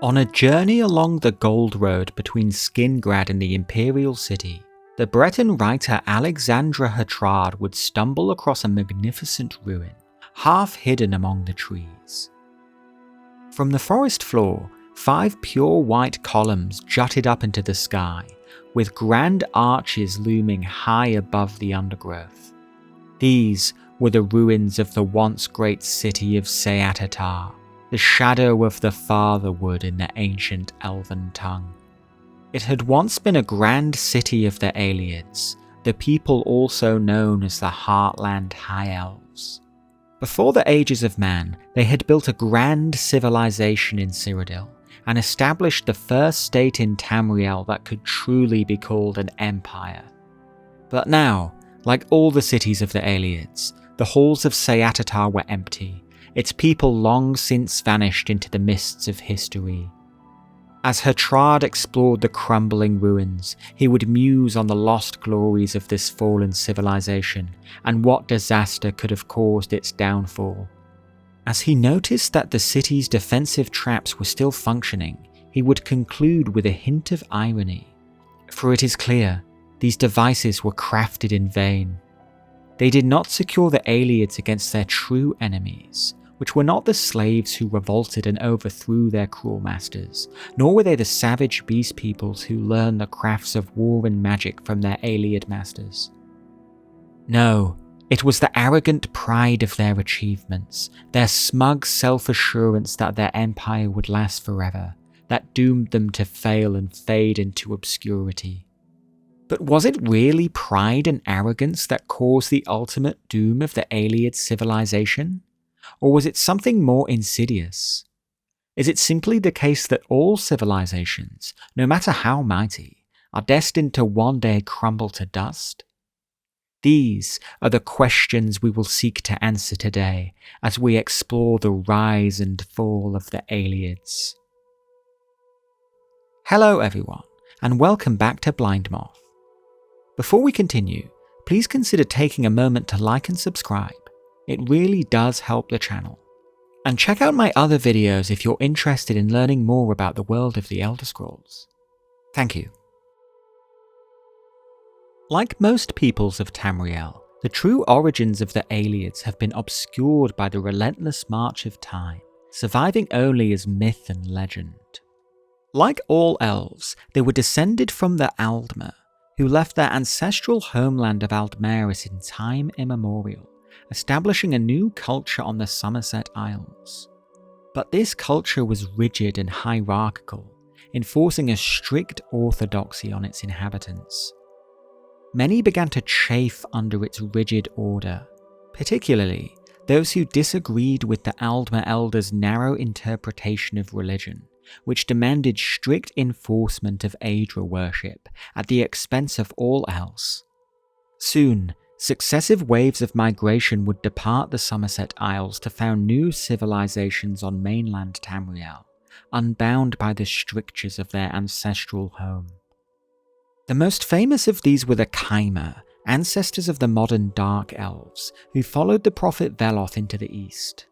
On a journey along the Gold Road between Skingrad and the Imperial City, the Breton writer Alexandra Hatrard would stumble across a magnificent ruin, half hidden among the trees. From the forest floor, 5 pure white columns jutted up into the sky, with grand arches looming high above the undergrowth. These were the ruins of the once great city of Seatatar, the shadow of the Fatherwood in the ancient elven tongue. It had once been a grand city of the Ayleids, the people also known as the Heartland High Elves. Before the ages of man, they had built a grand civilization in Cyrodiil, and established the first state in Tamriel that could truly be called an empire. But now, like all the cities of the Ayleids, the halls of Seatatar were empty, its people long since vanished into the mists of history. As Hatrard explored the crumbling ruins, he would muse on the lost glories of this fallen civilization and what disaster could have caused its downfall. As he noticed that the city's defensive traps were still functioning, he would conclude with a hint of irony. For it is clear, these devices were crafted in vain. They did not secure the Ayleids against their true enemies, which were not the slaves who revolted and overthrew their cruel masters, nor were they the savage beast peoples who learned the crafts of war and magic from their Ayleid masters. No, it was the arrogant pride of their achievements, their smug self-assurance that their empire would last forever, that doomed them to fail and fade into obscurity. But was it really pride and arrogance that caused the ultimate doom of the Ayleid civilization? Or was it something more insidious? Is it simply the case that all civilizations, no matter how mighty, are destined to one day crumble to dust? These are the questions we will seek to answer today as we explore the rise and fall of the Ayleids. Hello everyone, and welcome back to Blind Moth. Before we continue, please consider taking a moment to like and subscribe. It really does help the channel. And check out my other videos if you're interested in learning more about the world of the Elder Scrolls. Thank you. Like most peoples of Tamriel, the true origins of the Ayleids have been obscured by the relentless march of time, surviving only as myth and legend. Like all elves, they were descended from the Aldmer, who left their ancestral homeland of Aldmeris in time immemorial, establishing a new culture on the Somerset Isles. But this culture was rigid and hierarchical, enforcing a strict orthodoxy on its inhabitants. Many began to chafe under its rigid order, particularly those who disagreed with the Aldmer elders' narrow interpretation of religion, which demanded strict enforcement of Aedra worship at the expense of all else. Soon, successive waves of migration would depart the Somerset Isles to found new civilizations on mainland Tamriel, unbound by the strictures of their ancestral home. The most famous of these were the Chimera, ancestors of the modern Dark Elves, who followed the prophet Veloth into the east.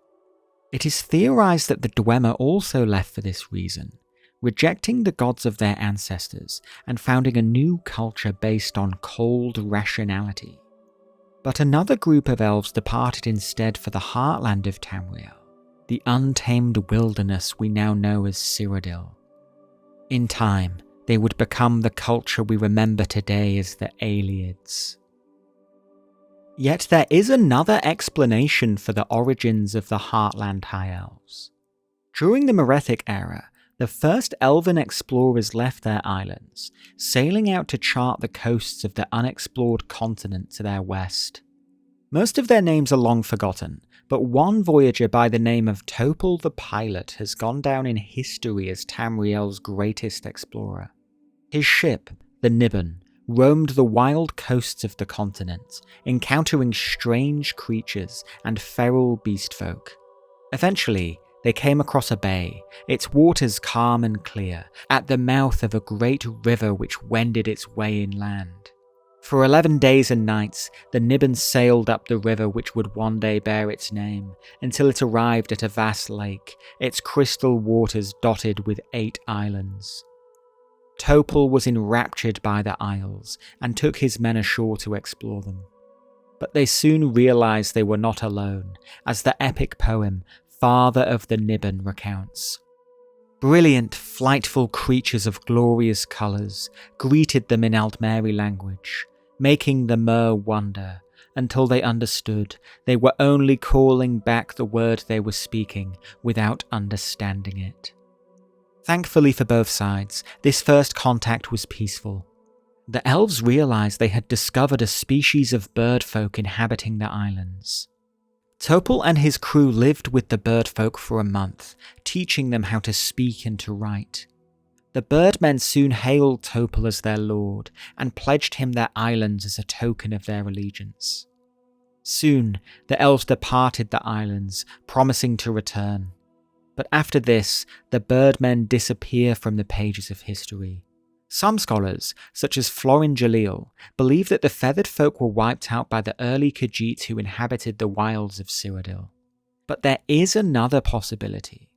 It is theorized that the Dwemer also left for this reason, rejecting the gods of their ancestors and founding a new culture based on cold rationality. But another group of elves departed instead for the heartland of Tamriel, the untamed wilderness we now know as Cyrodiil. In time, they would become the culture we remember today as the Ayleids. Yet there is another explanation for the origins of the Heartland High Elves. During the Merethic Era, the first elven explorers left their islands, sailing out to chart the coasts of the unexplored continent to their west. Most of their names are long forgotten, but one voyager by the name of Topal the Pilot has gone down in history as Tamriel's greatest explorer. His ship, the Niben, roamed the wild coasts of the continent, encountering strange creatures and feral beastfolk. Eventually, they came across a bay, its waters calm and clear, at the mouth of a great river which wended its way inland. For 11 days and nights, the Niben sailed up the river which would one day bear its name, until it arrived at a vast lake, its crystal waters dotted with 8 islands. Topal was enraptured by the isles, and took his men ashore to explore them. But they soon realised they were not alone, as the epic poem Father of the Niben recounts. Brilliant, flightful creatures of glorious colours greeted them in Aldmeri language, making the Mer wonder, until they understood they were only calling back the word they were speaking without understanding it. Thankfully for both sides, this first contact was peaceful. The elves realised they had discovered a species of bird folk inhabiting the islands. Topal and his crew lived with the bird folk for a month, teaching them how to speak and to write. The birdmen soon hailed Topal as their lord, and pledged him their islands as a token of their allegiance. Soon, the elves departed the islands, promising to return. But after this, the birdmen disappear from the pages of history. Some scholars, such as Florin Jalil, believe that the feathered folk were wiped out by the early Khajiit who inhabited the wilds of Cyrodiil. But there is another possibility.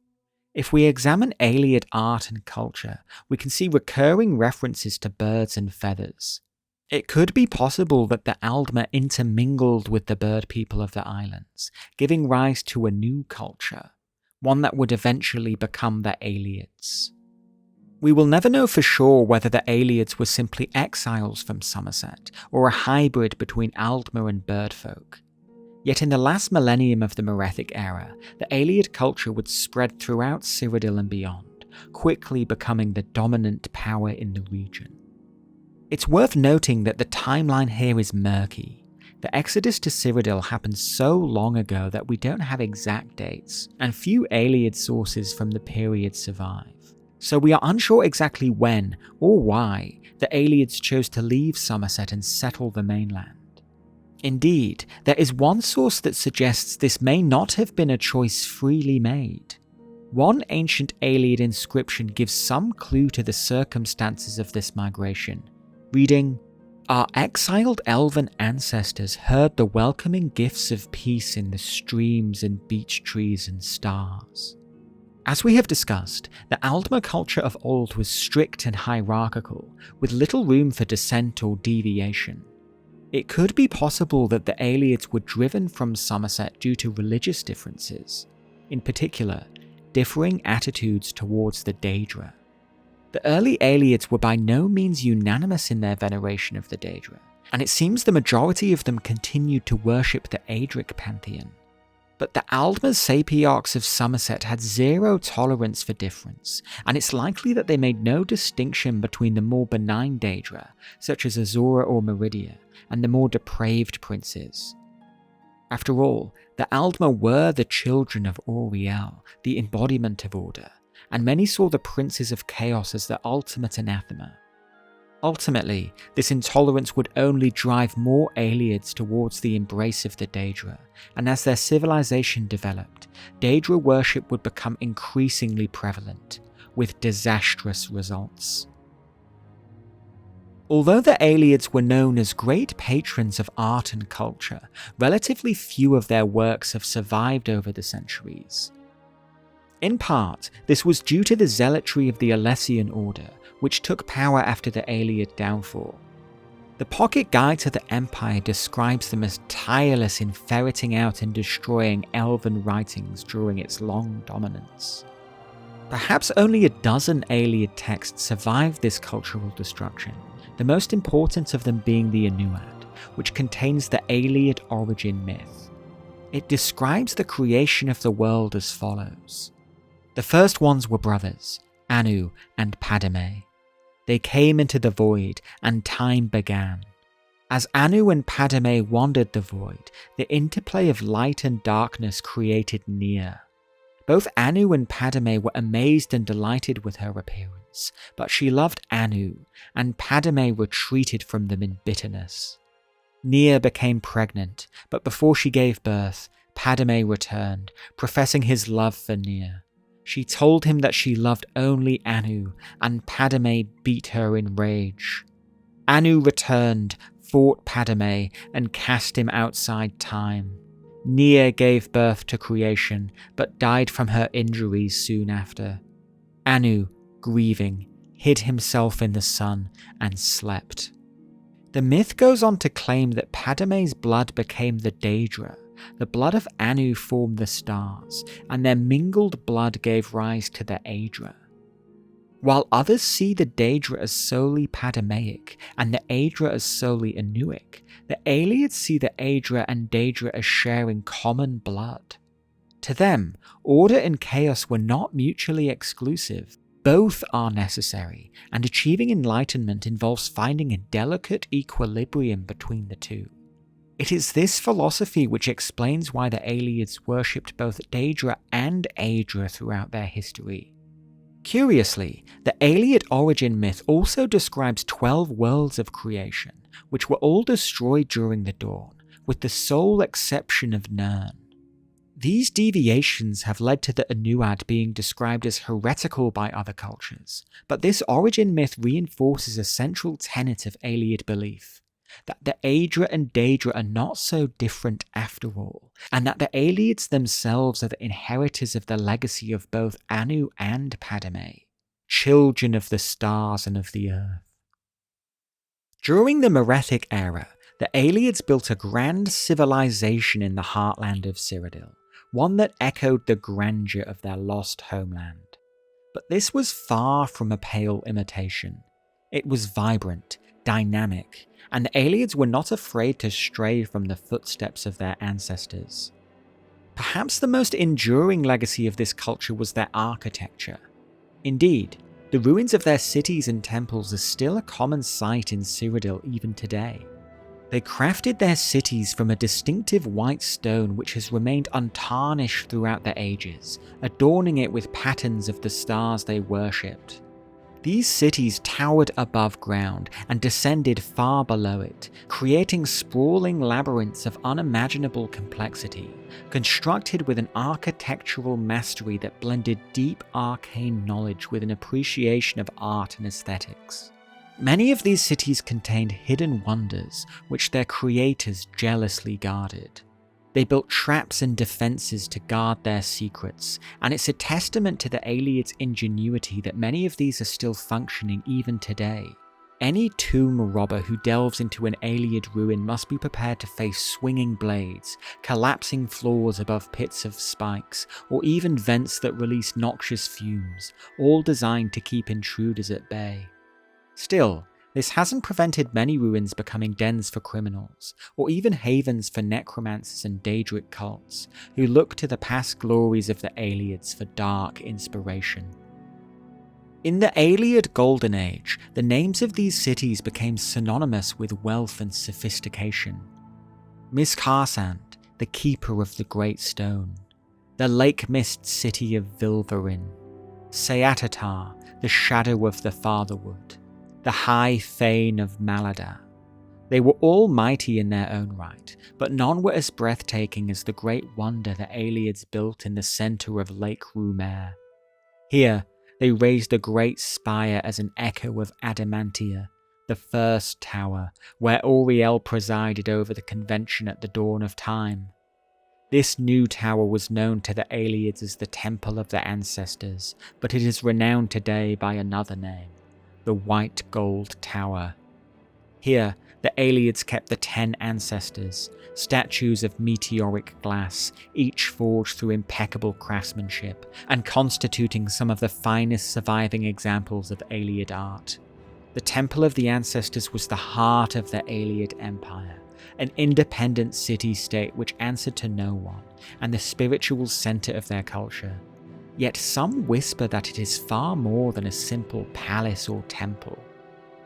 If we examine Ayleid art and culture, we can see recurring references to birds and feathers. It could be possible that the Aldmer intermingled with the bird people of the islands, giving rise to a new culture, one that would eventually become the Ayleids. We will never know for sure whether the Ayleids were simply exiles from Somerset, or a hybrid between Aldmer and birdfolk. Yet in the last millennium of the Merethic Era, the Ayleid culture would spread throughout Cyrodiil and beyond, quickly becoming the dominant power in the region. It's worth noting that the timeline here is murky. The exodus to Cyrodiil happened so long ago that we don't have exact dates, and few Ayleid sources from the period survive. So we are unsure exactly when, or why, the Ayleids chose to leave Somerset and settle the mainland. Indeed, there is one source that suggests this may not have been a choice freely made. One ancient Ayleid inscription gives some clue to the circumstances of this migration, reading, "Our exiled elven ancestors heard the welcoming gifts of peace in the streams and beech trees and stars." As we have discussed, the Aldmer culture of old was strict and hierarchical, with little room for dissent or deviation. It could be possible that the Ayleids were driven from Somerset due to religious differences, in particular, differing attitudes towards the Daedra. The early Ayleids were by no means unanimous in their veneration of the Daedra, and it seems the majority of them continued to worship the Aedric pantheon. But the Aldmer sapiarchs of Somerset had zero tolerance for difference, and it's likely that they made no distinction between the more benign Daedra, such as Azora or Meridia, and the more depraved princes. After all, the Aldmer were the children of Auriel, the embodiment of order, and many saw the princes of chaos as the ultimate anathema. Ultimately, this intolerance would only drive more Ayleids towards the embrace of the Daedra, and as their civilization developed, Daedra worship would become increasingly prevalent, with disastrous results. Although the Ayleids were known as great patrons of art and culture, relatively few of their works have survived over the centuries. In part, this was due to the zealotry of the Alessian Order, which took power after the Ayleid downfall. The Pocket Guide to the Empire describes them as tireless in ferreting out and destroying elven writings during its long dominance. Perhaps only a dozen Ayleid texts survived this cultural destruction, the most important of them being the Anuad, which contains the Ayleid origin myth. It describes the creation of the world as follows. The first ones were brothers, Anu and Padme. They came into the void, and time began. As Anu and Padme wandered the void, the interplay of light and darkness created Nia. Both Anu and Padme were amazed and delighted with her appearance, but she loved Anu, and Padme retreated from them in bitterness. Nia became pregnant, but before she gave birth, Padme returned, professing his love for Nia. She told him that she loved only Anu, and Padme beat her in rage. Anu returned, fought Padme, and cast him outside time. Nia gave birth to creation, but died from her injuries soon after. Anu, grieving, hid himself in the sun and slept. The myth goes on to claim that Padme's blood became the Daedra, the blood of Anu formed the stars, and their mingled blood gave rise to the Aedra. While others see the Daedra as solely Padmaic and the Aedra as solely Anuic, the Ayleids see the Aedra and Daedra as sharing common blood. To them, order and chaos were not mutually exclusive. Both are necessary, and achieving enlightenment involves finding a delicate equilibrium between the two. It is this philosophy which explains why the Ayleids worshipped both Daedra and Aedra throughout their history. Curiously, the Ayleid origin myth also describes 12 worlds of creation, which were all destroyed during the Dawn, with the sole exception of Nirn. These deviations have led to the Anuad being described as heretical by other cultures, but this origin myth reinforces a central tenet of Ayleid belief, that the Aedra and Daedra are not so different after all, and that the Ayleids themselves are the inheritors of the legacy of both Anu and Padme, children of the stars and of the earth. During the Merethic Era, the Ayleids built a grand civilization in the heartland of Cyrodiil, one that echoed the grandeur of their lost homeland. But this was far from a pale imitation. It was vibrant, dynamic, and the Ayleids were not afraid to stray from the footsteps of their ancestors. Perhaps the most enduring legacy of this culture was their architecture. Indeed, the ruins of their cities and temples are still a common sight in Cyrodiil even today. They crafted their cities from a distinctive white stone which has remained untarnished throughout the ages, adorning it with patterns of the stars they worshipped. These cities towered above ground and descended far below it, creating sprawling labyrinths of unimaginable complexity, constructed with an architectural mastery that blended deep arcane knowledge with an appreciation of art and aesthetics. Many of these cities contained hidden wonders which their creators jealously guarded. They built traps and defenses to guard their secrets, and it's a testament to the Ayleids' ingenuity that many of these are still functioning even today. Any tomb robber who delves into an Ayleid ruin must be prepared to face swinging blades, collapsing floors above pits of spikes, or even vents that release noxious fumes, all designed to keep intruders at bay. Still, this hasn't prevented many ruins becoming dens for criminals, or even havens for necromancers and Daedric cults, who look to the past glories of the Ayleids for dark inspiration. In the Ayleid Golden Age, the names of these cities became synonymous with wealth and sophistication. Miskarsand, the keeper of the Great Stone, the Lake Mist city of Vilverin, Seatatar, the shadow of the Fatherwood, the High Fane of Maladar. They were all mighty in their own right, but none were as breathtaking as the great wonder the Ayleids built in the centre of Lake Rumer. Here, they raised a great spire as an echo of Adamantia, the first tower, where Auriel presided over the convention at the dawn of time. This new tower was known to the Ayleids as the Temple of the Ancestors, but it is renowned today by another name, the White Gold Tower. Here, the Ayleids kept the 10 ancestors, statues of meteoric glass, each forged through impeccable craftsmanship, and constituting some of the finest surviving examples of Ayleid art. The Temple of the Ancestors was the heart of the Ayleid Empire, an independent city-state which answered to no one, and the spiritual centre of their culture. Yet some whisper that it is far more than a simple palace or temple.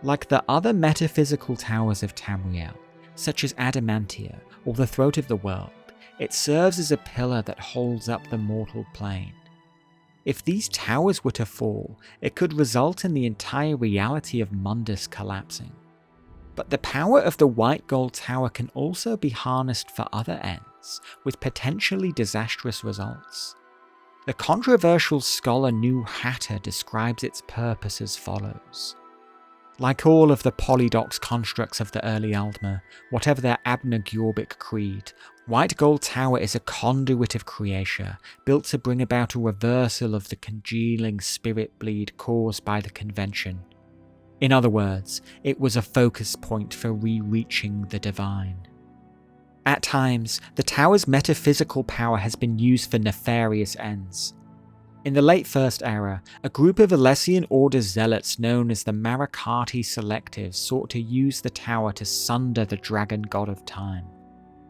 Like the other metaphysical towers of Tamriel, such as Adamantia or the Throat of the World, it serves as a pillar that holds up the mortal plane. If these towers were to fall, it could result in the entire reality of Mundus collapsing. But the power of the White Gold Tower can also be harnessed for other ends, with potentially disastrous results. The controversial scholar New Hatter describes its purpose as follows. Like all of the polydox constructs of the early Aldmer, whatever their abnegorbic creed, White Gold Tower is a conduit of creation, built to bring about a reversal of the congealing spirit bleed caused by the convention. In other words, it was a focus point for re-reaching the divine. At times, the tower's metaphysical power has been used for nefarious ends. In the late First Era, a group of Alessian Order zealots known as the Marakati Selectives sought to use the tower to sunder the dragon god of time.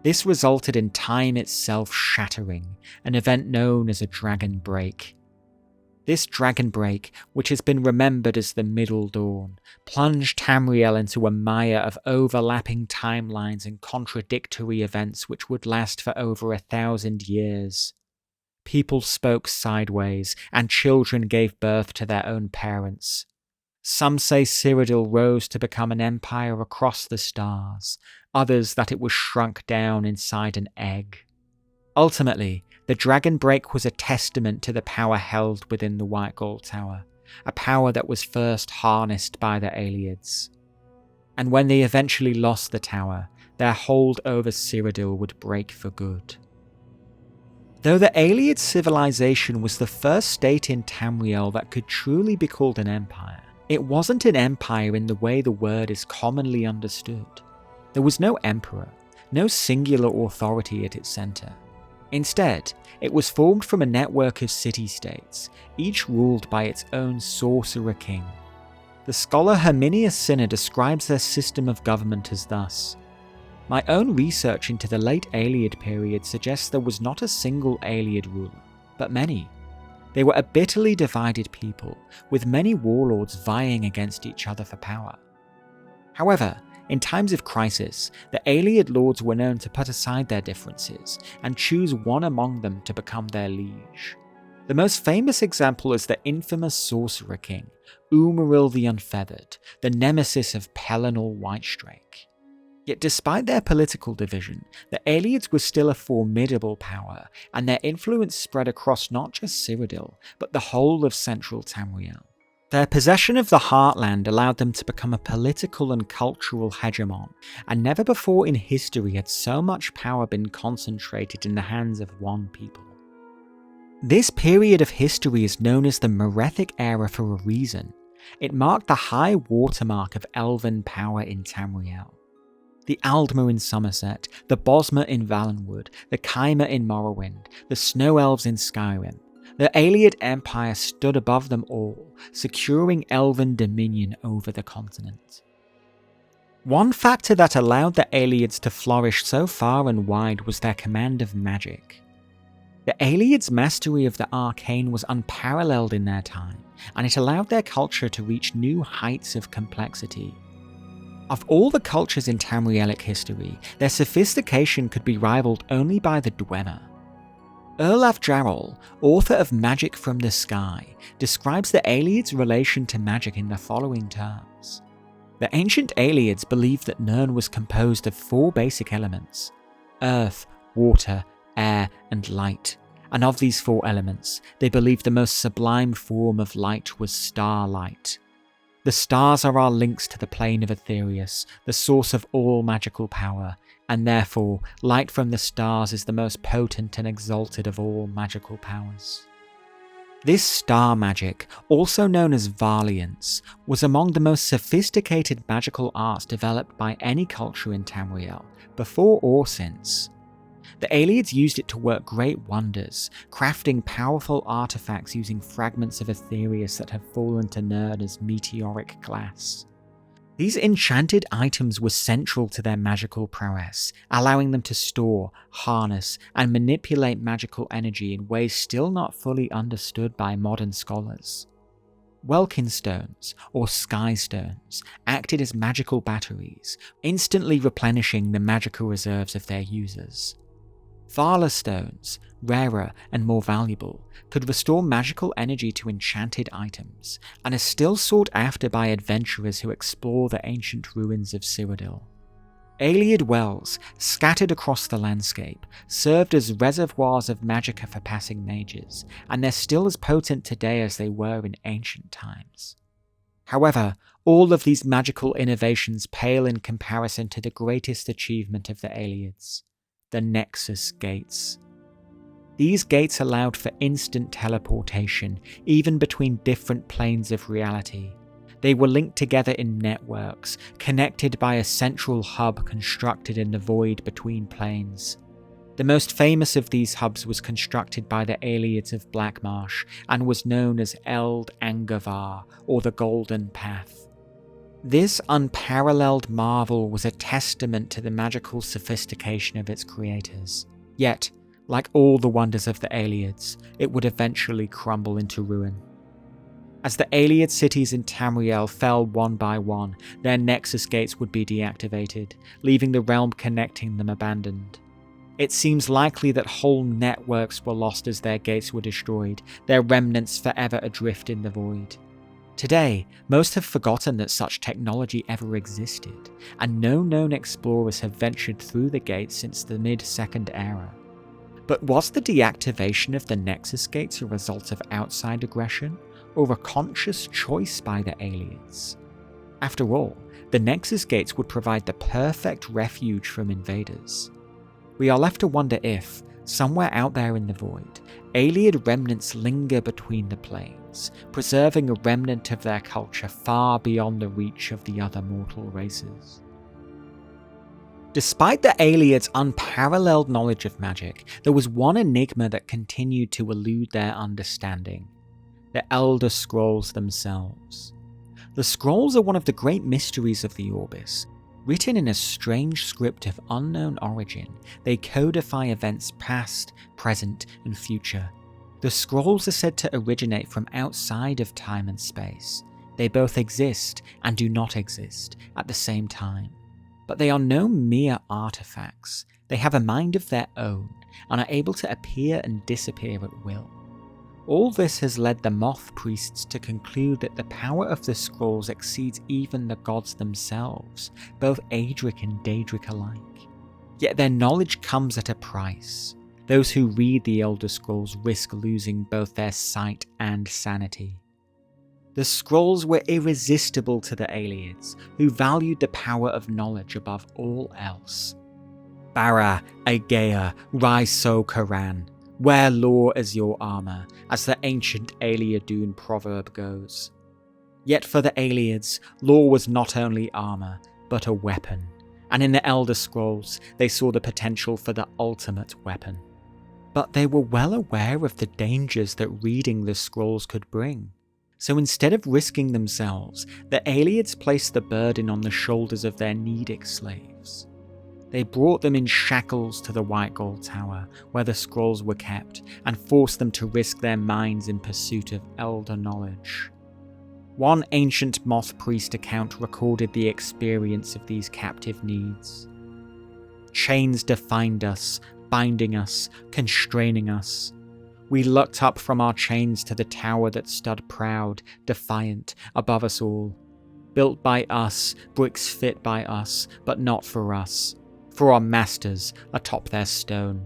This resulted in time itself shattering, an event known as a dragon break. This dragon break, which has been remembered as the Middle Dawn, plunged Tamriel into a mire of overlapping timelines and contradictory events which would last for over 1,000 years. People spoke sideways, and children gave birth to their own parents. Some say Cyrodiil rose to become an empire across the stars, others that it was shrunk down inside an egg. Ultimately, the Dragon Break was a testament to the power held within the White Gold Tower, a power that was first harnessed by the Ayleids. And when they eventually lost the tower, their hold over Cyrodiil would break for good. Though the Ayleid civilization was the first state in Tamriel that could truly be called an empire, it wasn't an empire in the way the word is commonly understood. There was no emperor, no singular authority at its centre. Instead, it was formed from a network of city-states, each ruled by its own sorcerer-king. The scholar Herminius Cinna describes their system of government as thus: "My own research into the late Ayleid period suggests there was not a single Ayleid ruler, but many. They were a bitterly divided people, with many warlords vying against each other for power. However, in times of crisis, the Ayleid lords were known to put aside their differences and choose one among them to become their liege. The most famous example is the infamous sorcerer-king, Umaril the Unfeathered, the nemesis of Pelennor Whitestrake. Yet despite their political division, the Ayleids were still a formidable power, and their influence spread across not just Cyrodiil, but the whole of central Tamriel. Their possession of the Heartland allowed them to become a political and cultural hegemon, and never before in history had so much power been concentrated in the hands of one people. This period of history is known as the Merethic Era for a reason. It marked the high watermark of elven power in Tamriel. The Aldmer in Somerset, the Bosmer in Valenwood, the Chimer in Morrowind, the Snow Elves in Skyrim. The Ayleid Empire stood above them all, securing elven dominion over the continent. One factor that allowed the Ayleids to flourish so far and wide was their command of magic. The Ayleids' mastery of the arcane was unparalleled in their time, and it allowed their culture to reach new heights of complexity. Of all the cultures in Tamrielic history, their sophistication could be rivaled only by the Dwemer. Olaf Jarl, author of Magic from the Sky, describes the Ayleids' relation to magic in the following terms. The ancient Ayleids believed that Nirn was composed of 4 basic elements: earth, water, air, and light. And of these 4 elements, they believed the most sublime form of light was starlight. The stars are our links to the plane of Aetherius, the source of all magical power, and therefore light from the stars is the most potent and exalted of all magical powers. This star magic, also known as Valiance, was among the most sophisticated magical arts developed by any culture in Tamriel, before or since. The Ayleids used it to work great wonders, crafting powerful artifacts using fragments of Aetherius that have fallen to Nirn as meteoric glass. These enchanted items were central to their magical prowess, allowing them to store, harness, and manipulate magical energy in ways still not fully understood by modern scholars. Welkin stones, or sky stones, acted as magical batteries, instantly replenishing the magical reserves of their users. Thala stones, rarer and more valuable, could restore magical energy to enchanted items, and are still sought after by adventurers who explore the ancient ruins of Cyrodiil. Ayleid wells, scattered across the landscape, served as reservoirs of magicka for passing mages, and they're still as potent today as they were in ancient times. However, all of these magical innovations pale in comparison to the greatest achievement of the Ayleids, the Nexus Gates. These gates allowed for instant teleportation, even between different planes of reality. They were linked together in networks, connected by a central hub constructed in the void between planes. The most famous of these hubs was constructed by the Ayleids of Blackmarsh and was known as Eld Angavar, or the Golden Path. This unparalleled marvel was a testament to the magical sophistication of its creators. Yet, like all the wonders of the Ayleids, it would eventually crumble into ruin. As the Ayleid cities in Tamriel fell one by one, their Nexus gates would be deactivated, leaving the realm connecting them abandoned. It seems likely that whole networks were lost as their gates were destroyed, their remnants forever adrift in the void. Today, most have forgotten that such technology ever existed, and no known explorers have ventured through the gates since the mid-Second Era. But was the deactivation of the Nexus gates a result of outside aggression, or a conscious choice by the Ayleids? After all, the Nexus gates would provide the perfect refuge from invaders. We are left to wonder if, somewhere out there in the void, Ayleid remnants linger between the planes, preserving a remnant of their culture far beyond the reach of the other mortal races. Despite the Ayleids' unparalleled knowledge of magic, there was one enigma that continued to elude their understanding: the Elder Scrolls themselves. The scrolls are one of the great mysteries of the Orbis. Written in a strange script of unknown origin, they codify events past, present, and future. The scrolls are said to originate from outside of time and space. They both exist and do not exist at the same time. But they are no mere artifacts. They have a mind of their own and are able to appear and disappear at will. All this has led the Moth Priests to conclude that the power of the scrolls exceeds even the gods themselves, both Adric and Daedric alike. Yet their knowledge comes at a price. Those who read the Elder Scrolls risk losing both their sight and sanity. The scrolls were irresistible to the Ayleids, who valued the power of knowledge above all else. Bara, Aegea, Raiso Karan. Wear lore as your armour, as the ancient Ayleidun proverb goes. Yet for the Ayleids, lore was not only armour, but a weapon, and in the Elder Scrolls, they saw the potential for the ultimate weapon. But they were well aware of the dangers that reading the scrolls could bring. So instead of risking themselves, the Ayleids placed the burden on the shoulders of their Nedic slaves. They brought them in shackles to the White Gold Tower, where the scrolls were kept, and forced them to risk their minds in pursuit of elder knowledge. One ancient Moth Priest account recorded the experience of these captive needs. Chains defined us, binding us, constraining us. We looked up from our chains to the tower that stood proud, defiant, above us all. Built by us, bricks fit by us, but not for us. For our masters atop their stone.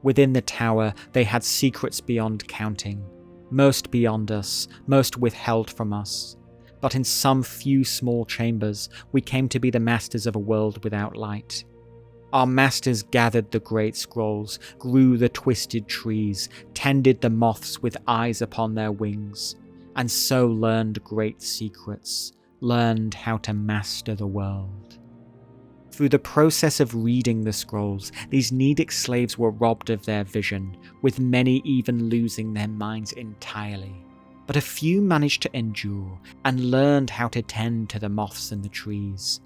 Within the tower, they had secrets beyond counting. Most beyond us, most withheld from us. But in some few small chambers, we came to be the masters of a world without light. Our masters gathered the great scrolls, grew the twisted trees, tended the moths with eyes upon their wings, and so learned great secrets, learned how to master the world. Through the process of reading the scrolls, these Nedic slaves were robbed of their vision, with many even losing their minds entirely. But a few managed to endure, and learned how to tend to the moths and the trees.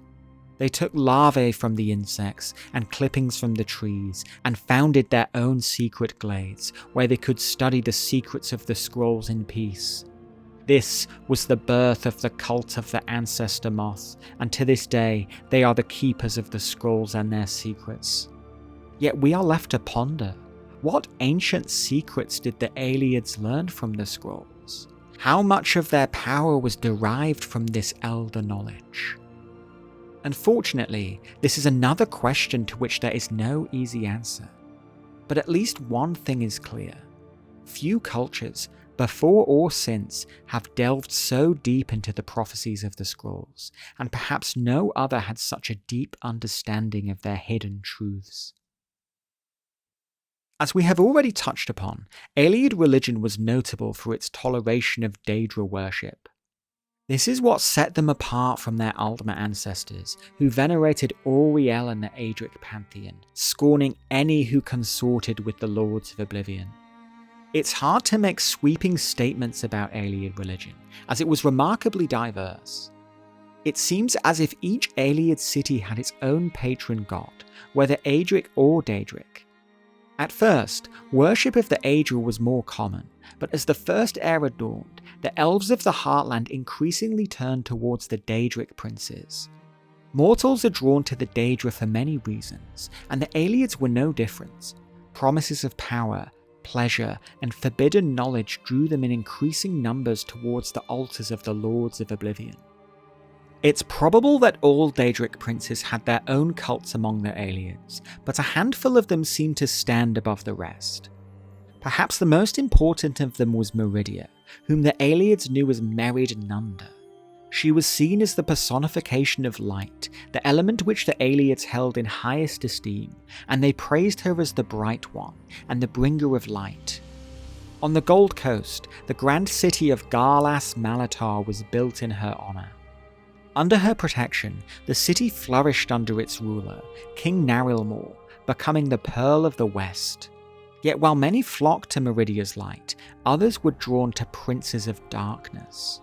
They took larvae from the insects and clippings from the trees, and founded their own secret glades, where they could study the secrets of the scrolls in peace. This was the birth of the cult of the Ancestor Moth, and to this day they are the keepers of the scrolls and their secrets. Yet we are left to ponder, what ancient secrets did the Ayleids learn from the scrolls? How much of their power was derived from this elder knowledge? Unfortunately, this is another question to which there is no easy answer. But at least one thing is clear. Few cultures, before or since, have delved so deep into the prophecies of the scrolls, and perhaps no other had such a deep understanding of their hidden truths. As we have already touched upon, Ayleid religion was notable for its toleration of Daedra worship. This is what set them apart from their Aldmer ancestors, who venerated Auriel and the Aedric pantheon, scorning any who consorted with the Lords of Oblivion. It's hard to make sweeping statements about Ayleid religion, as it was remarkably diverse. It seems as if each Ayleid city had its own patron god, whether Aedric or Daedric. At first, worship of the Aedra was more common, but as the First Era dawned, the elves of the Heartland increasingly turned towards the Daedric princes. Mortals are drawn to the Daedra for many reasons, and the Ayleids were no different. Promises of power, pleasure, and forbidden knowledge drew them in increasing numbers towards the altars of the Lords of Oblivion. It's probable that all Daedric princes had their own cults among their Ayleids, but a handful of them seemed to stand above the rest. Perhaps the most important of them was Meridia, whom the Ayleids knew as Merid Nunda. She was seen as the personification of light, the element which the Ayleids held in highest esteem, and they praised her as the Bright One and the bringer of light. On the Gold Coast, the grand city of Garlas Malatar was built in her honour. Under her protection, the city flourished under its ruler, King Narilmor, becoming the Pearl of the West. Yet while many flocked to Meridia's light, others were drawn to princes of darkness.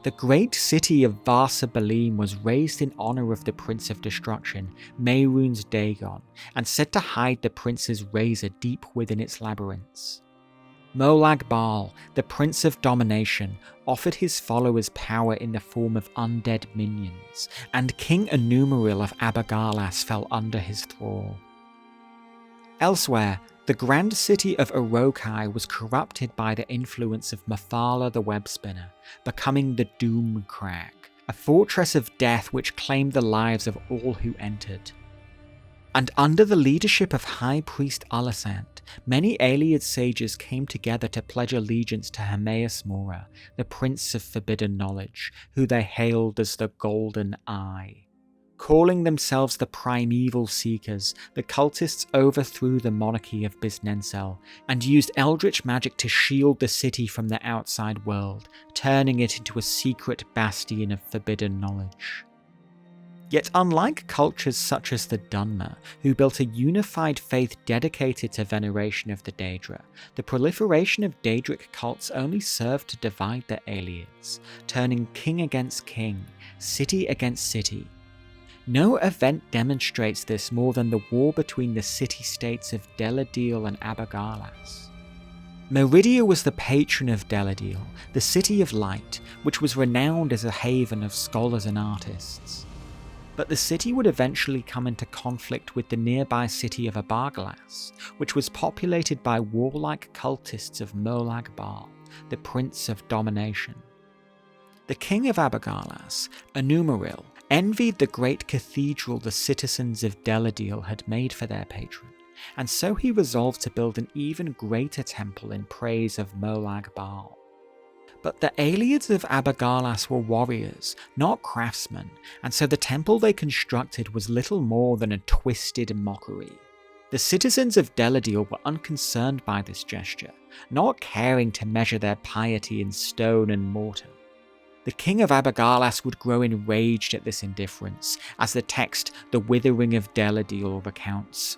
The great city of Varsa Balim was raised in honour of the Prince of Destruction, Mehrunes Dagon, and said to hide the prince's razor deep within its labyrinths. Molag Bal, the Prince of Domination, offered his followers power in the form of undead minions, and King Umaril of Abergalas fell under his thrall. Elsewhere, the grand city of Urokai was corrupted by the influence of Mephala the Webspinner, becoming the Doom Crag, a fortress of death which claimed the lives of all who entered. And under the leadership of High Priest Alicent, many Ayleid sages came together to pledge allegiance to Hermaeus Mora, the Prince of Forbidden Knowledge, who they hailed as the Golden Eye. Calling themselves the Primeval Seekers, the cultists overthrew the monarchy of Biznensel and used eldritch magic to shield the city from the outside world, turning it into a secret bastion of forbidden knowledge. Yet unlike cultures such as the Dunmer, who built a unified faith dedicated to veneration of the Daedra, the proliferation of Daedric cults only served to divide the Ayleids, turning king against king, city against city. No event demonstrates this more than the war between the city-states of Deladil and Abergalas. Meridia was the patron of Deladil, the City of Light, which was renowned as a haven of scholars and artists. But the city would eventually come into conflict with the nearby city of Abergalas, which was populated by warlike cultists of Molag Bal, the Prince of Domination. The king of Abergalas, Umaril, envied the great cathedral the citizens of Deladil had made for their patron, and so he resolved to build an even greater temple in praise of Molag Bal. But the Ayleids of Abergalas were warriors, not craftsmen, and so the temple they constructed was little more than a twisted mockery. The citizens of Deladil were unconcerned by this gesture, not caring to measure their piety in stone and mortar. The king of Abergalas would grow enraged at this indifference, as the text The Withering of Deladil recounts.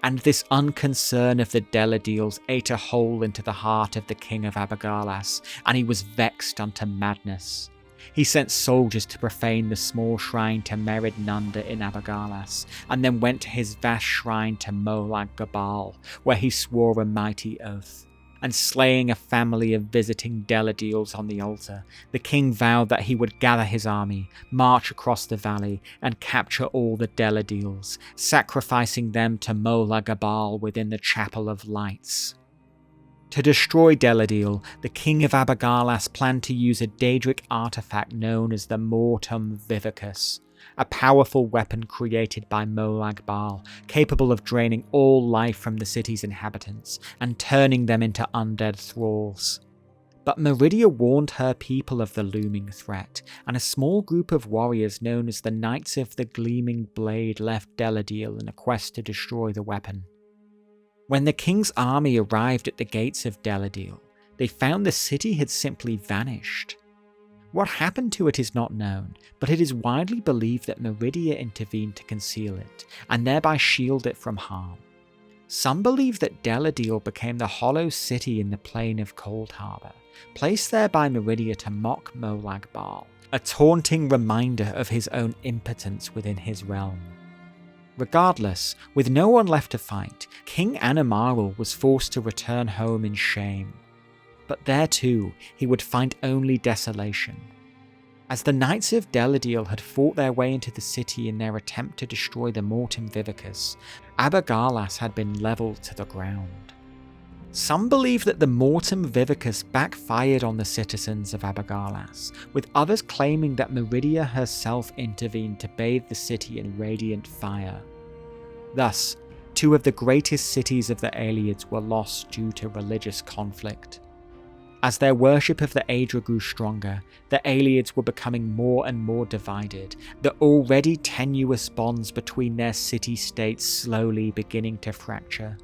And this unconcern of the Deladils ate a hole into the heart of the king of Abergalas, and he was vexed unto madness. He sent soldiers to profane the small shrine to Merid Nunda in Abergalas, and then went to his vast shrine to Molag Gabal, where he swore a mighty oath. And slaying a family of visiting Deladils on the altar, the king vowed that he would gather his army, march across the valley, and capture all the Deladils, sacrificing them to Molag Gabal within the Chapel of Lights. To destroy Deladil, the king of Abergalas planned to use a Daedric artifact known as the Mortum Vivicus, a powerful weapon created by Molag Bal, capable of draining all life from the city's inhabitants and turning them into undead thralls. But Meridia warned her people of the looming threat, and a small group of warriors known as the Knights of the Gleaming Blade left Citadel in a quest to destroy the weapon. When the king's army arrived at the gates of Citadel, they found the city had simply vanished. What happened to it is not known, but it is widely believed that Meridia intervened to conceal it, and thereby shield it from harm. Some believe that Citadel became the hollow city in the plain of Cold Harbour, placed there by Meridia to mock Molag Bal, a taunting reminder of his own impotence within his realm. Regardless, with no one left to fight, King Umaril was forced to return home in shame. But there too, he would find only desolation. As the Knights of Citadel had fought their way into the city in their attempt to destroy the Mortem Vivicus, Abergalas had been levelled to the ground. Some believe that the Mortem Vivicus backfired on the citizens of Abergalas, with others claiming that Meridia herself intervened to bathe the city in radiant fire. Thus, two of the greatest cities of the Ayleids were lost due to religious conflict. As their worship of the Aedra grew stronger, the Ayleids were becoming more and more divided, the already tenuous bonds between their city-states slowly beginning to fracture.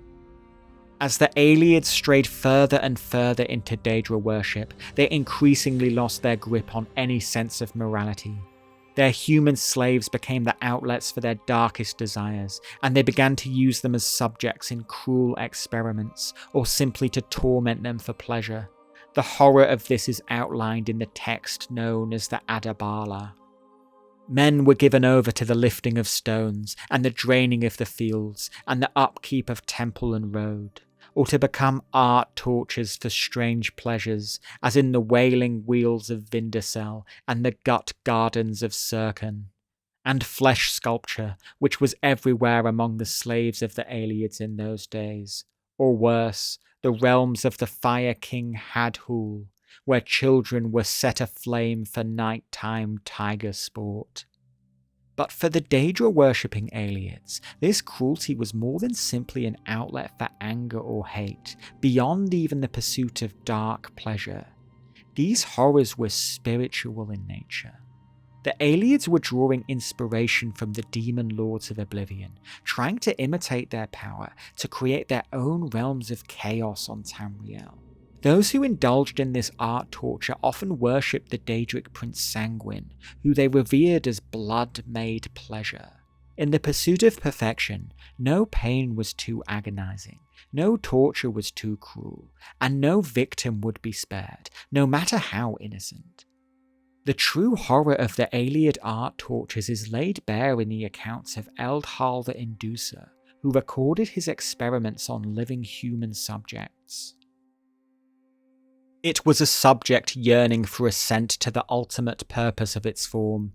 As the Ayleids strayed further and further into Daedra worship, they increasingly lost their grip on any sense of morality. Their human slaves became the outlets for their darkest desires, and they began to use them as subjects in cruel experiments, or simply to torment them for pleasure. The horror of this is outlined in the text known as the Adabala. Men were given over to the lifting of stones, and the draining of the fields, and the upkeep of temple and road, or to become art tortures for strange pleasures, as in the wailing wheels of Vindicel and the gut gardens of Circan, and flesh sculpture, which was everywhere among the slaves of the Ayleids in those days, or worse, the realms of the Fire King Hadhul, where children were set aflame for nighttime tiger sport. But for the Daedra-worshipping Ayleids, this cruelty was more than simply an outlet for anger or hate, beyond even the pursuit of dark pleasure. These horrors were spiritual in nature. The Ayleids were drawing inspiration from the demon lords of Oblivion, trying to imitate their power to create their own realms of chaos on Tamriel. Those who indulged in this art torture often worshipped the Daedric Prince Sanguine, who they revered as blood-made pleasure. In the pursuit of perfection, no pain was too agonizing, no torture was too cruel, and no victim would be spared, no matter how innocent. The true horror of the Ayleid art tortures is laid bare in the accounts of Eldhal the Inducer, who recorded his experiments on living human subjects. It was a subject yearning for ascent to the ultimate purpose of its form.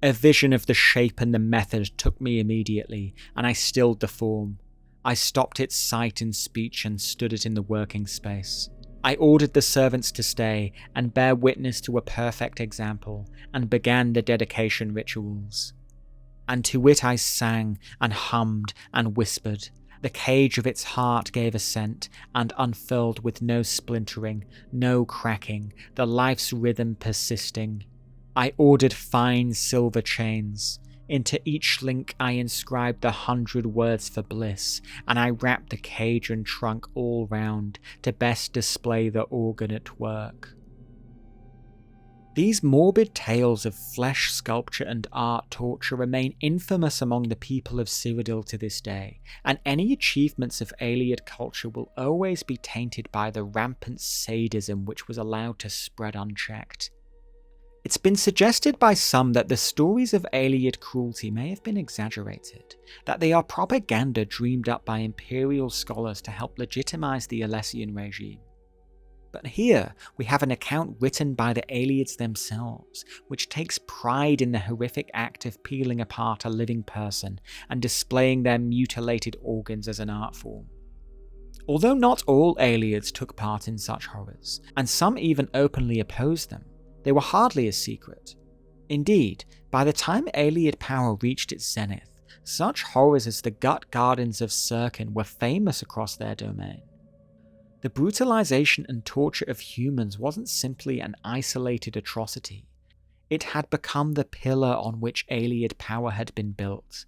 A vision of the shape and the method took me immediately, and I stilled the form. I stopped its sight and speech and stood it in the working space. I ordered the servants to stay and bear witness to a perfect example, and began the dedication rituals. And to it I sang, and hummed, and whispered. The cage of its heart gave assent, and unfurled with no splintering, no cracking, the life's rhythm persisting. I ordered fine silver chains. Into each link I inscribed the 100 words for bliss, and I wrapped the cage and trunk all round to best display the organ at work. These morbid tales of flesh sculpture and art torture remain infamous among the people of Cyrodiil to this day, and any achievements of Ayleid culture will always be tainted by the rampant sadism which was allowed to spread unchecked. It's been suggested by some that the stories of Ayleid cruelty may have been exaggerated, that they are propaganda dreamed up by imperial scholars to help legitimize the Alessian regime. But here we have an account written by the Ayleids themselves, which takes pride in the horrific act of peeling apart a living person and displaying their mutilated organs as an art form. Although not all Ayleids took part in such horrors, and some even openly opposed them, they were hardly a secret. Indeed, by the time Ayleid power reached its zenith, such horrors as the gut gardens of Circan were famous across their domain. The brutalization and torture of humans wasn't simply an isolated atrocity. It had become the pillar on which Ayleid power had been built.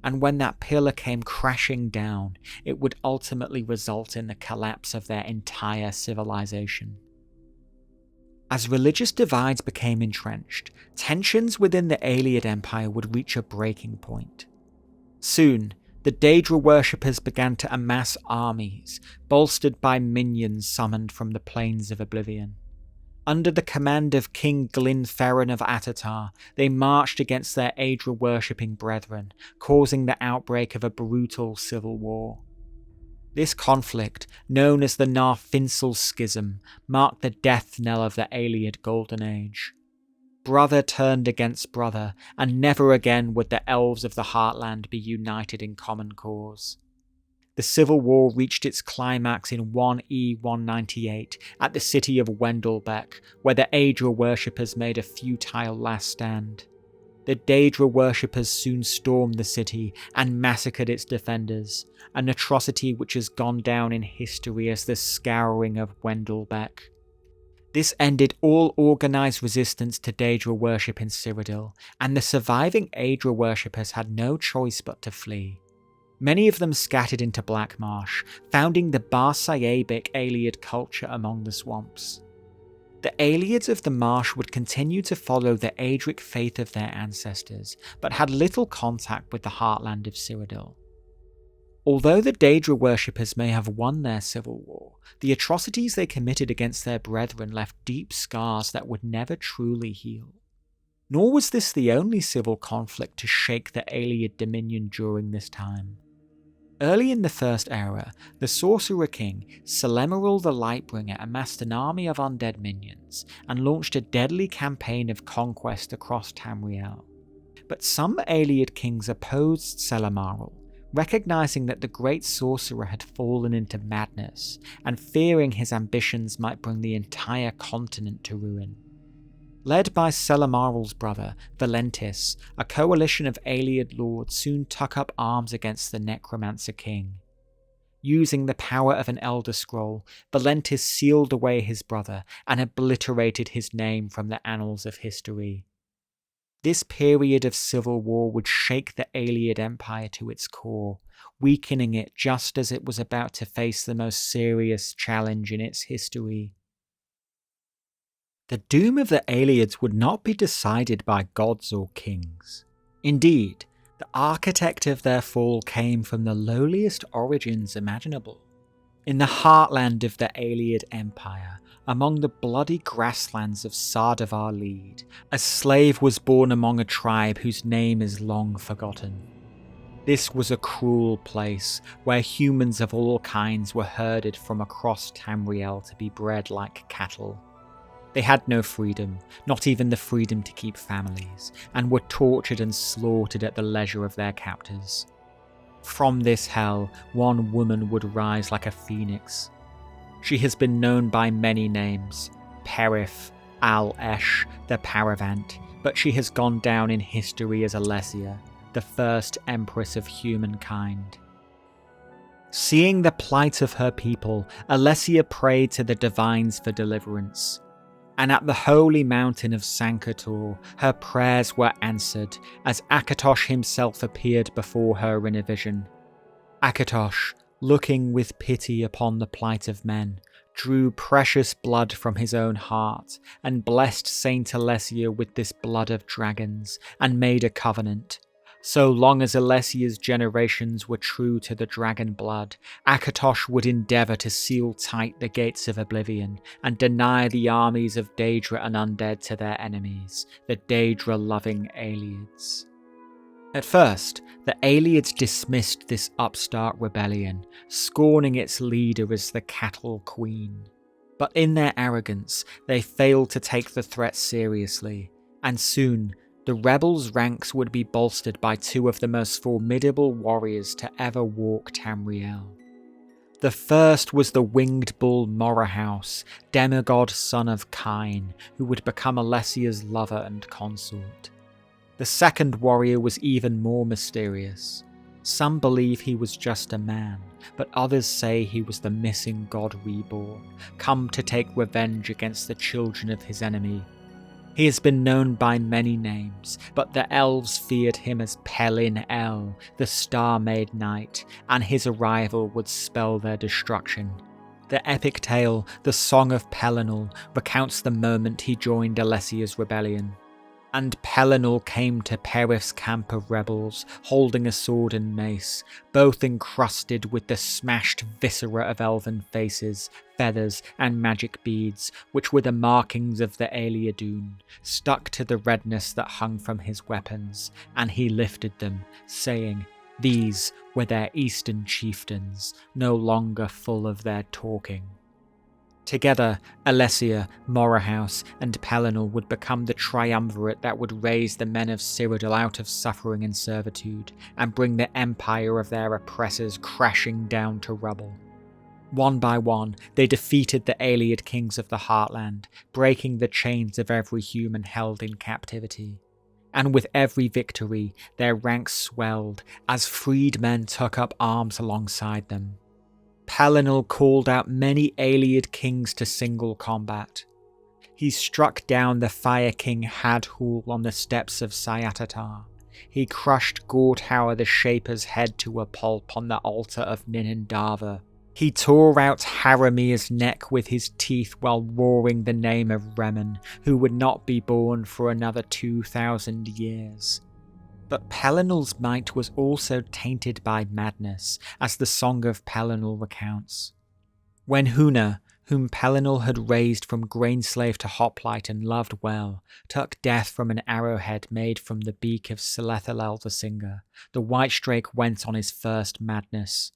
And when that pillar came crashing down, it would ultimately result in the collapse of their entire civilization. As religious divides became entrenched, tensions within the Ayleid Empire would reach a breaking point. Soon, the Daedra worshippers began to amass armies, bolstered by minions summoned from the plains of Oblivion. Under the command of King Glynferrin of Atatar, they marched against their Aedra worshipping brethren, causing the outbreak of a brutal civil war. This conflict, known as the Narfinsel Schism, marked the death knell of the Ayleid Golden Age. Brother turned against brother, and never again would the elves of the Heartland be united in common cause. The civil war reached its climax in 1E198 at the city of Wendelbeck, where the Aedra worshippers made a futile last stand. The Daedra worshippers soon stormed the city and massacred its defenders, an atrocity which has gone down in history as the Scouring of Wendelbeck. This ended all organised resistance to Daedra worship in Cyrodiil, and the surviving Aedra worshippers had no choice but to flee. Many of them scattered into Blackmarsh, founding the Bar-Sayabic Ayleid culture among the swamps. The Ayleids of the Marsh would continue to follow the Aedric faith of their ancestors, but had little contact with the heartland of Cyrodiil. Although the Daedra worshippers may have won their civil war, the atrocities they committed against their brethren left deep scars that would never truly heal. Nor was this the only civil conflict to shake the Ayleid dominion during this time. Early in the First Era, the sorcerer-king, Cyrodiil the Lightbringer, amassed an army of undead minions and launched a deadly campaign of conquest across Tamriel. But some Ayleid kings opposed Cyrodiil, recognizing that the great sorcerer had fallen into madness and fearing his ambitions might bring the entire continent to ruin. Led by Cyrodiil's brother, Valentis, a coalition of Ayleid lords soon took up arms against the Necromancer King. Using the power of an Elder Scroll, Valentis sealed away his brother and obliterated his name from the annals of history. This period of civil war would shake the Ayleid Empire to its core, weakening it just as it was about to face the most serious challenge in its history. The doom of the Ayleids would not be decided by gods or kings. Indeed, the architect of their fall came from the lowliest origins imaginable. In the heartland of the Ayleid Empire, among the bloody grasslands of Ayleid, a slave was born among a tribe whose name is long forgotten. This was a cruel place where humans of all kinds were herded from across Tamriel to be bred like cattle. They had no freedom, not even the freedom to keep families, and were tortured and slaughtered at the leisure of their captors. From this hell, one woman would rise like a phoenix. She has been known by many names, Perif, Al-Esh, the Paravant, but she has gone down in history as Alessia, the first empress of humankind. Seeing the plight of her people, Alessia prayed to the divines for deliverance. And at the holy mountain of Sankator, her prayers were answered as Akatosh himself appeared before her in a vision. Akatosh, looking with pity upon the plight of men, drew precious blood from his own heart and blessed Saint Alessia with this blood of dragons and made a covenant. So long as Alessia's generations were true to the dragon blood, Akatosh would endeavour to seal tight the gates of Oblivion and deny the armies of Daedra and undead to their enemies, the Daedra-loving Ayleids. At first, the Ayleids dismissed this upstart rebellion, scorning its leader as the cattle queen. But in their arrogance, they failed to take the threat seriously, and soon, the rebels' ranks would be bolstered by two of the most formidable warriors to ever walk Tamriel. The first was the winged bull Morrowind, demigod son of Kain, who would become Alessia's lover and consort. The second warrior was even more mysterious. Some believe he was just a man, but others say he was the missing god reborn, come to take revenge against the children of his enemy. He has been known by many names, but the elves feared him as Pelin El, the Star-Made Knight, and his arrival would spell their destruction. The epic tale, the Song of Pelennor, recounts the moment he joined Alessia's rebellion. And Pelennor came to Perith's camp of rebels, holding a sword and mace, both encrusted with the smashed viscera of elven faces, feathers, and magic beads, which were the markings of the Ayleid, stuck to the redness that hung from his weapons, and he lifted them, saying, these were their eastern chieftains, no longer full of their talking. Together, Alessia, Morrohouse, and Pelennor would become the triumvirate that would raise the men of Cyrodiil out of suffering and servitude, and bring the empire of their oppressors crashing down to rubble. One by one, they defeated the Ayleid kings of the Heartland, breaking the chains of every human held in captivity. And with every victory, their ranks swelled, as freedmen took up arms alongside them. Pelennor called out many Ayleid kings to single combat. He struck down the Fire King Hadhul on the steps of Sayatatar. He crushed Gortauer the Shaper's head to a pulp on the altar of Ninindava. He tore out Haramir's neck with his teeth while roaring the name of Remen, who would not be born for another 2,000 years. But Pellennor's might was also tainted by madness, as the Song of Pelennor recounts. When Huna, whom Pelennor had raised from grain-slave to hoplite and loved well, took death from an arrowhead made from the beak of Selethalel the Singer, the White Drake went on his first madness.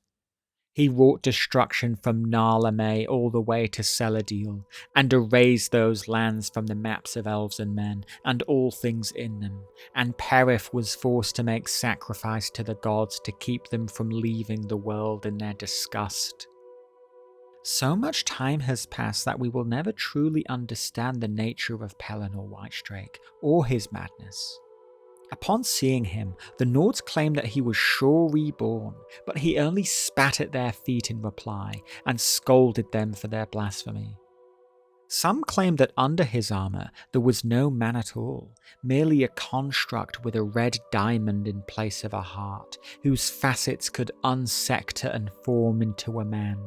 He wrought destruction from Narlamay all the way to Citadel, and erased those lands from the maps of elves and men, and all things in them, and Perith was forced to make sacrifice to the gods to keep them from leaving the world in their disgust. So much time has passed that we will never truly understand the nature of Pelennor Whitestrake, or his madness. Upon seeing him, the Nords claimed that he was sure reborn, but he only spat at their feet in reply, and scolded them for their blasphemy. Some claimed that under his armour there was no man at all, merely a construct with a red diamond in place of a heart, whose facets could unsector and form into a man.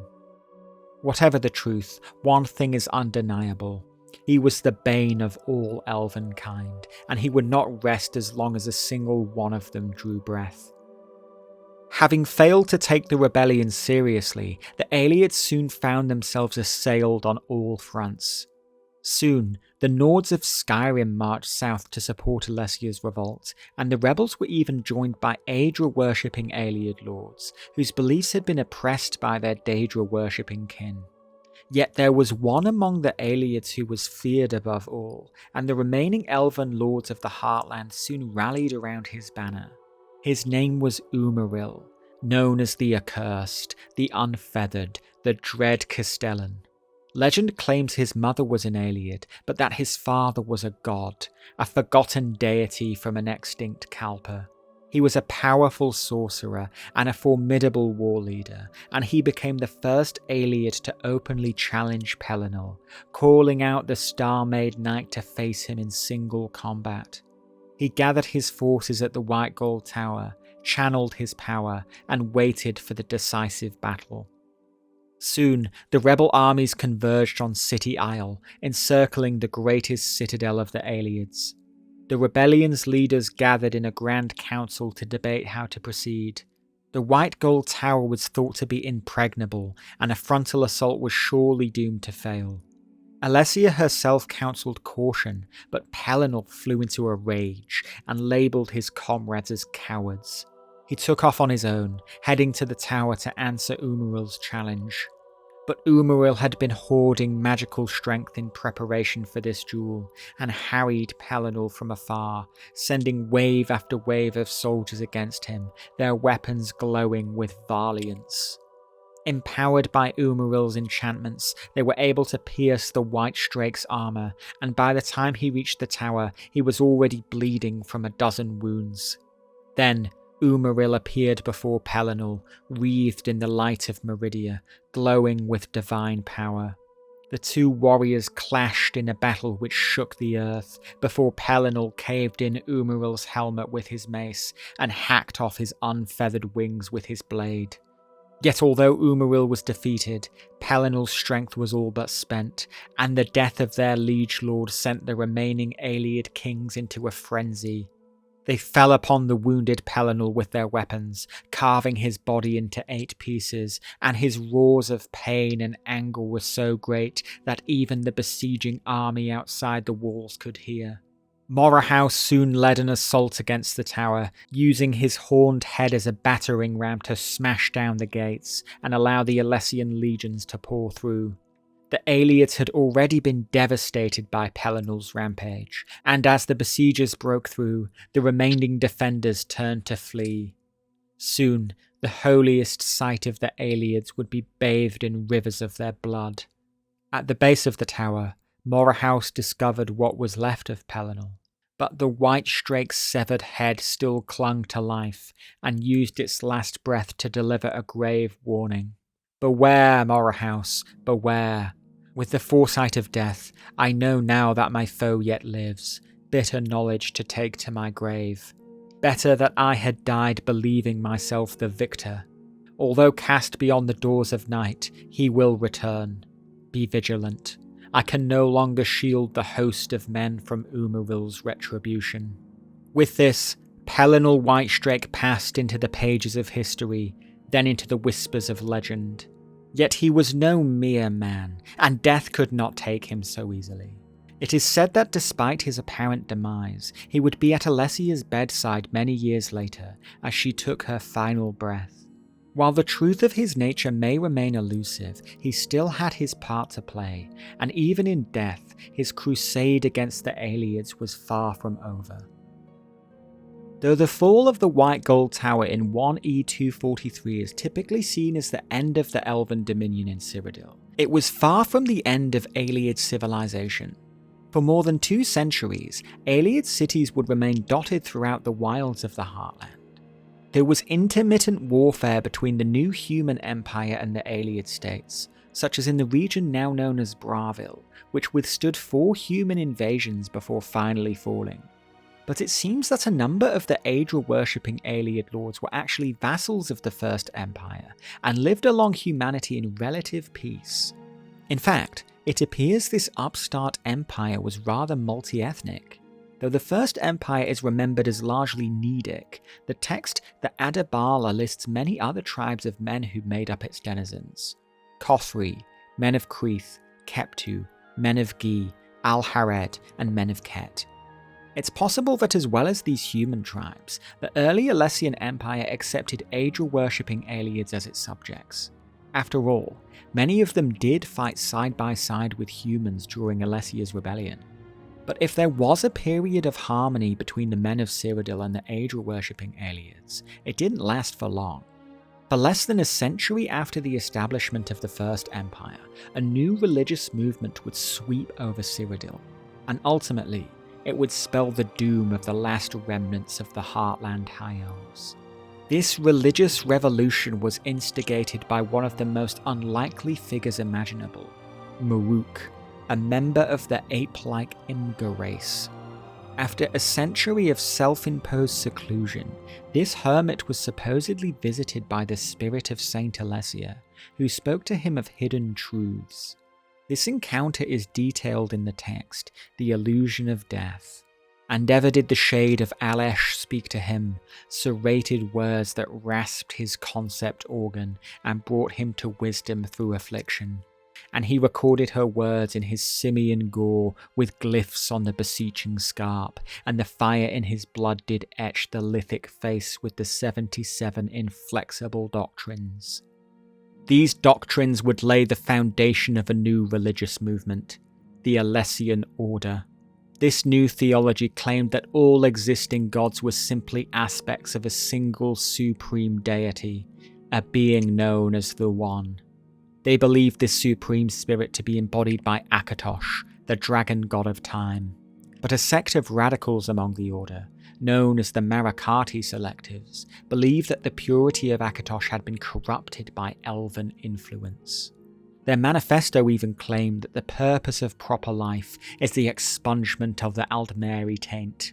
Whatever the truth, one thing is undeniable. He was the bane of all elven kind, and he would not rest as long as a single one of them drew breath. Having failed to take the rebellion seriously, the Ayleids soon found themselves assailed on all fronts. Soon, the Nords of Skyrim marched south to support Alessia's revolt, and the rebels were even joined by Aedra-worshipping Ayleid lords, whose beliefs had been oppressed by their Daedra-worshipping kin. Yet there was one among the Ayleids who was feared above all, and the remaining elven lords of the Heartland soon rallied around his banner. His name was Umaril, known as the Accursed, the Unfeathered, the Dread Castellan. Legend claims his mother was an Ayleid, but that his father was a god, a forgotten deity from an extinct Kalpa. He was a powerful sorcerer and a formidable war leader, and he became the first Ayleid to openly challenge Pelennor, calling out the Star-Made Knight to face him in single combat. He gathered his forces at the White Gold Tower, channeled his power, and waited for the decisive battle. Soon, the rebel armies converged on City Isle, encircling the greatest citadel of the Ayleids. The rebellion's leaders gathered in a grand council to debate how to proceed. The White Gold Tower was thought to be impregnable, and a frontal assault was surely doomed to fail. Alessia herself counselled caution, but Pelennor flew into a rage and labelled his comrades as cowards. He took off on his own, heading to the tower to answer Umaril's challenge. But Umaril had been hoarding magical strength in preparation for this duel, and harried Pelennor from afar, sending wave after wave of soldiers against him, their weapons glowing with valiance. Empowered by Umaril's enchantments, they were able to pierce the White Strake's armour, and by the time he reached the tower, he was already bleeding from a dozen wounds. Then, Umaril appeared before Pelennor, wreathed in the light of Meridia, glowing with divine power. The two warriors clashed in a battle which shook the earth, before Pelennor caved in Umaril's helmet with his mace and hacked off his unfeathered wings with his blade. Yet although Umaril was defeated, Pellennor's strength was all but spent, and the death of their liege lord sent the remaining Ayleid kings into a frenzy. They fell upon the wounded Pelennor with their weapons, carving his body into 8 pieces, and his roars of pain and anger were so great that even the besieging army outside the walls could hear. Morrowind soon led an assault against the tower, using his horned head as a battering ram to smash down the gates and allow the Alessian legions to pour through. The Ayleids had already been devastated by Pellennor's rampage, and as the besiegers broke through, the remaining defenders turned to flee. Soon, the holiest site of the Ayleids would be bathed in rivers of their blood. At the base of the tower, Morrowind discovered what was left of Pelennor, but the white strake's severed head still clung to life and used its last breath to deliver a grave warning. Beware, Morrowind, beware. With the foresight of death, I know now that my foe yet lives, bitter knowledge to take to my grave. Better that I had died believing myself the victor. Although cast beyond the doors of night, he will return. Be vigilant. I can no longer shield the host of men from Umaril's retribution. With this, Pelennor Whitestrake passed into the pages of history, then into the whispers of legend. Yet he was no mere man, and death could not take him so easily. It is said that despite his apparent demise, he would be at Alessia's bedside many years later as she took her final breath. While the truth of his nature may remain elusive, he still had his part to play, and even in death, his crusade against the Ayleids was far from over. Though the fall of the White Gold Tower in 1E243 is typically seen as the end of the Elven Dominion in Cyrodiil, it was far from the end of Ayleid civilization. For more than 2 centuries, Ayleid cities would remain dotted throughout the wilds of the Heartland. There was intermittent warfare between the new human empire and the Ayleid states, such as in the region now known as Bravil, which withstood 4 human invasions before finally falling. But it seems that a number of the Aedra-worshipping Ayleid lords were actually vassals of the First Empire, and lived along humanity in relative peace. In fact, it appears this upstart empire was rather multi-ethnic. Though the First Empire is remembered as largely Nedic, the text, the Adabala, lists many other tribes of men who made up its denizens. Cothri, men of Creth, Keptu, men of Gi, Al-Hared, and men of Ket. It's possible that as well as these human tribes, the early Alessian Empire accepted Aedra-worshipping Ayleids as its subjects. After all, many of them did fight side by side with humans during Alessia's rebellion. But if there was a period of harmony between the men of Cyrodiil and the Aedra-worshipping Ayleids, it didn't last for long. For less than a century after the establishment of the First Empire, a new religious movement would sweep over Cyrodiil, and ultimately, it would spell the doom of the last remnants of the Heartland High Elves. This religious revolution was instigated by one of the most unlikely figures imaginable, Maruk, a member of the ape-like Imgur race. After a century of self-imposed seclusion, this hermit was supposedly visited by the spirit of Saint Alessia, who spoke to him of hidden truths. This encounter is detailed in the text, The Illusion of Death. And ever did the shade of Alesh speak to him, serrated words that rasped his concept organ and brought him to wisdom through affliction. And he recorded her words in his simian gore with glyphs on the beseeching scarp, and the fire in his blood did etch the lithic face with the 77 inflexible doctrines. These doctrines would lay the foundation of a new religious movement, the Alessian Order. This new theology claimed that all existing gods were simply aspects of a single supreme deity, a being known as the One. They believed this supreme spirit to be embodied by Akatosh, the dragon god of time. But a sect of radicals among the Order, known as the Marakati Selectives, believed that the purity of Akatosh had been corrupted by elven influence. Their manifesto even claimed that the purpose of proper life is the expungement of the Aldmeri taint.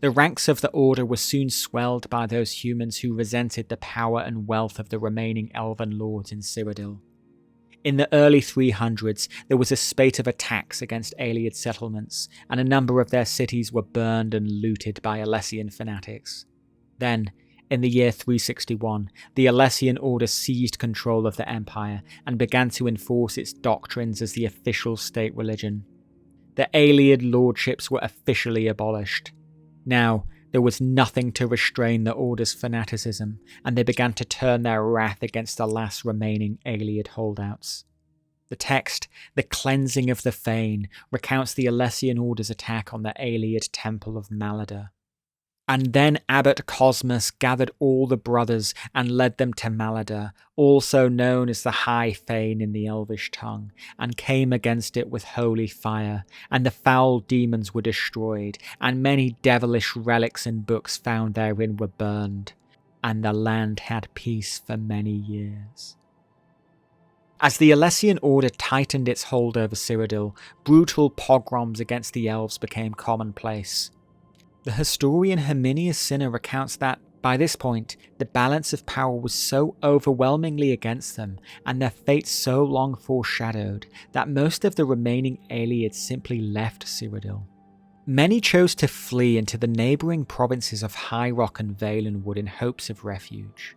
The ranks of the Order were soon swelled by those humans who resented the power and wealth of the remaining elven lords in Cyrodiil. In the early 300s, there was a spate of attacks against Ayleid settlements, and a number of their cities were burned and looted by Alessian fanatics. Then, in the year 361, the Alessian Order seized control of the empire and began to enforce its doctrines as the official state religion. The Ayleid lordships were officially abolished. Now, there was nothing to restrain the Order's fanaticism, and they began to turn their wrath against the last remaining Ayleid holdouts. The text, The Cleansing of the Fane, recounts the Alessian Order's attack on the Ayleid Temple of Maladar. And then Abbot Cosmas gathered all the brothers and led them to Maladar, also known as the High Fane in the Elvish tongue, and came against it with holy fire, and the foul demons were destroyed, and many devilish relics and books found therein were burned, and the land had peace for many years. As the Alessian Order tightened its hold over Cyrodiil, brutal pogroms against the elves became commonplace. The historian Herminius Cinna recounts that, by this point, the balance of power was so overwhelmingly against them, and their fate so long foreshadowed, that most of the remaining Ayleids simply left Cyrodiil. Many chose to flee into the neighbouring provinces of High Rock and Valenwood in hopes of refuge.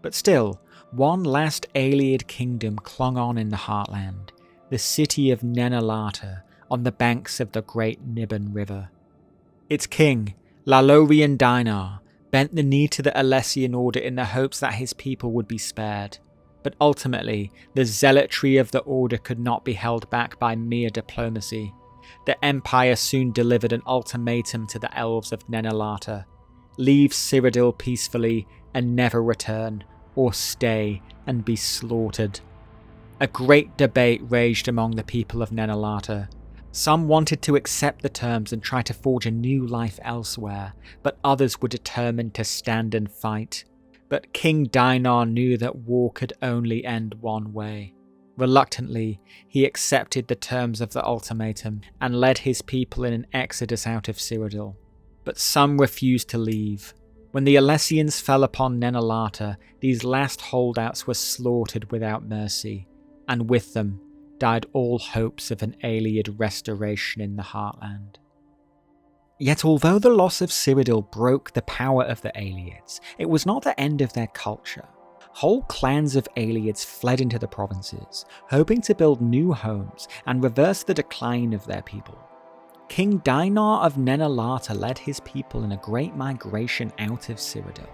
But still, one last Ayleid kingdom clung on in the heartland, the city of Nenalata, on the banks of the great Nibban River. Its king, Lalorian Dinar, bent the knee to the Alessian Order in the hopes that his people would be spared, but ultimately the zealotry of the Order could not be held back by mere diplomacy. The Empire soon delivered an ultimatum to the elves of Nenalata: leave Cyrodiil peacefully and never return, or stay and be slaughtered. A great debate raged among the people of Nenalata. Some wanted to accept the terms and try to forge a new life elsewhere, but others were determined to stand and fight. But King Dinar knew that war could only end one way. Reluctantly, he accepted the terms of the ultimatum and led his people in an exodus out of Cyrodiil. But some refused to leave. When the Alessians fell upon Nenalata, these last holdouts were slaughtered without mercy, and with them died all hopes of an Ayleid restoration in the heartland. Yet although the loss of Cyrodiil broke the power of the Ayleids, it was not the end of their culture. Whole clans of Ayleids fled into the provinces, hoping to build new homes and reverse the decline of their people. King Dinar of Nenalata led his people in a great migration out of Cyrodiil,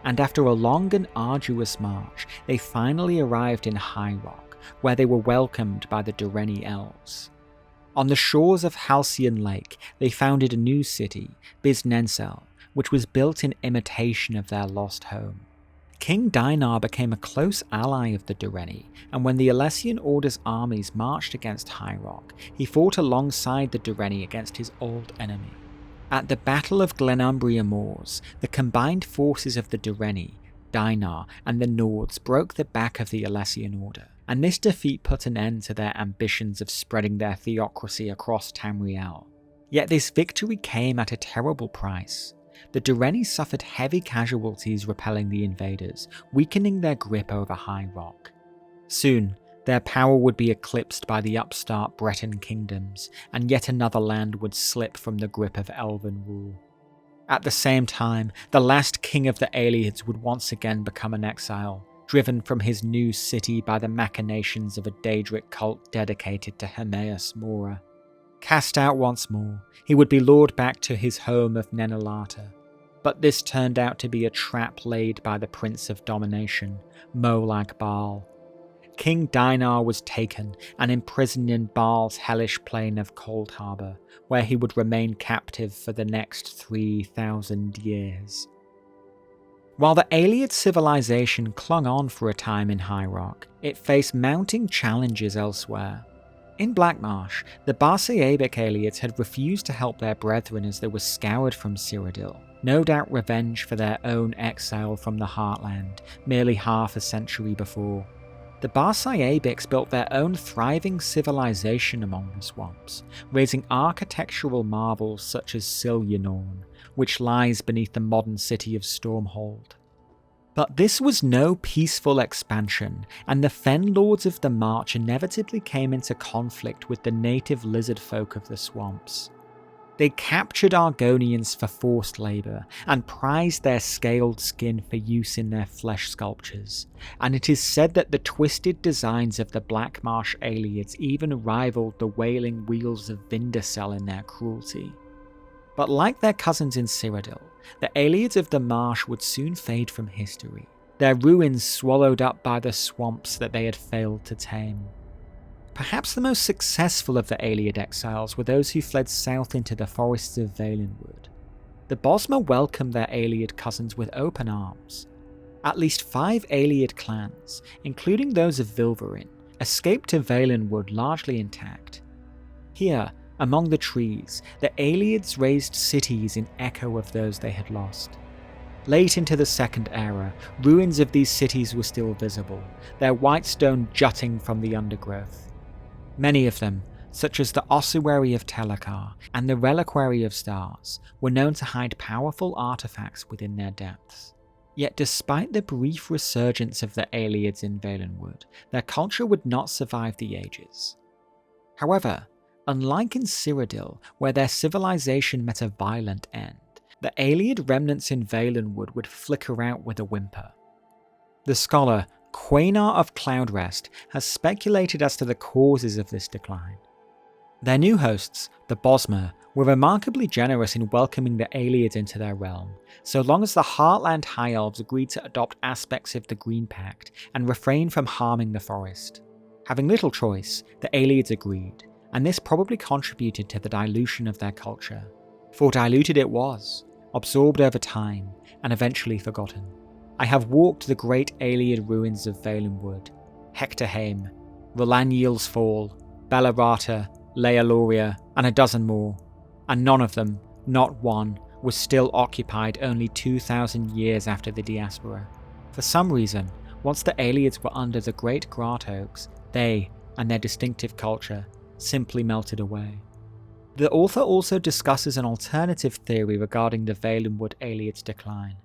and after a long and arduous march, they finally arrived in High Rock, where they were welcomed by the Dureni elves. On the shores of Halcyon Lake, they founded a new city, Biznensel, which was built in imitation of their lost home. King Dinar became a close ally of the Dureni, and when the Alessian Order's armies marched against High Rock, he fought alongside the Dureni against his old enemy. At the Battle of Glenumbria Moors, the combined forces of the Dureni, Dinar, and the Nords broke the back of the Alessian Order, and this defeat put an end to their ambitions of spreading their theocracy across Tamriel. Yet this victory came at a terrible price. The Dureni suffered heavy casualties repelling the invaders, weakening their grip over High Rock. Soon, their power would be eclipsed by the upstart Breton kingdoms, and yet another land would slip from the grip of elven rule. At the same time, the last king of the Ayleids would once again become an exile, driven from his new city by the machinations of a Daedric cult dedicated to Hermaeus Mora. Cast out once more, he would be lured back to his home of Nenalata, but this turned out to be a trap laid by the Prince of Domination, Molag Bal. King Dinar was taken and imprisoned in Baal's hellish plain of Cold Harbour, where he would remain captive for the next 3,000 years. While the Ayleid civilization clung on for a time in High Rock, it faced mounting challenges elsewhere. In Blackmarsh, the Barsaebic Ayleids had refused to help their brethren as they were scoured from Cyrodiil, no doubt revenge for their own exile from the Heartland merely half a century before. The Barsaebics built their own thriving civilization among the swamps, raising architectural marvels such as Silyanorn, which lies beneath the modern city of Stormhold. But this was no peaceful expansion, and the Fen Lords of the March inevitably came into conflict with the native lizard folk of the swamps. They captured Argonians for forced labour, and prized their scaled skin for use in their flesh sculptures, and it is said that the twisted designs of the Blackmarsh Ayleids even rivaled the wailing wheels of Vindicel in their cruelty. But like their cousins in Cyrodiil, the Ayleids of the Marsh would soon fade from history, their ruins swallowed up by the swamps that they had failed to tame. Perhaps the most successful of the Ayleid exiles were those who fled south into the forests of Valenwood. The Bosmer welcomed their Ayleid cousins with open arms. At least 5 Ayleid clans, including those of Vilverin, escaped to Valenwood largely intact. Here, among the trees, the Ayleids raised cities in echo of those they had lost. Late into the Second Era, ruins of these cities were still visible, their white stone jutting from the undergrowth. Many of them, such as the Ossuary of Telekar and the Reliquary of Stars, were known to hide powerful artifacts within their depths. Yet despite the brief resurgence of the Ayleids in Valenwood, their culture would not survive the ages. However, unlike in Cyrodiil, where their civilization met a violent end, the Ayleid remnants in Valenwood would flicker out with a whimper. The scholar Quainar of Cloudrest has speculated as to the causes of this decline. Their new hosts, the Bosmer, were remarkably generous in welcoming the Ayleids into their realm, so long as the Heartland High Elves agreed to adopt aspects of the Green Pact and refrain from harming the forest. Having little choice, the Ayleids agreed, and this probably contributed to the dilution of their culture. For diluted it was, absorbed over time, and eventually forgotten. I have walked the great Ayleid ruins of Valenwood, Hectorheim, Rolaniel's Fall, Bellarata, Lealoria, and a dozen more, and none of them, not one, was still occupied only 2,000 years after the Diaspora. For some reason, once the Ayleids were under the Great Grat Oaks, they, and their distinctive culture, simply melted away. The author also discusses an alternative theory regarding the Valenwood Ayleids' decline.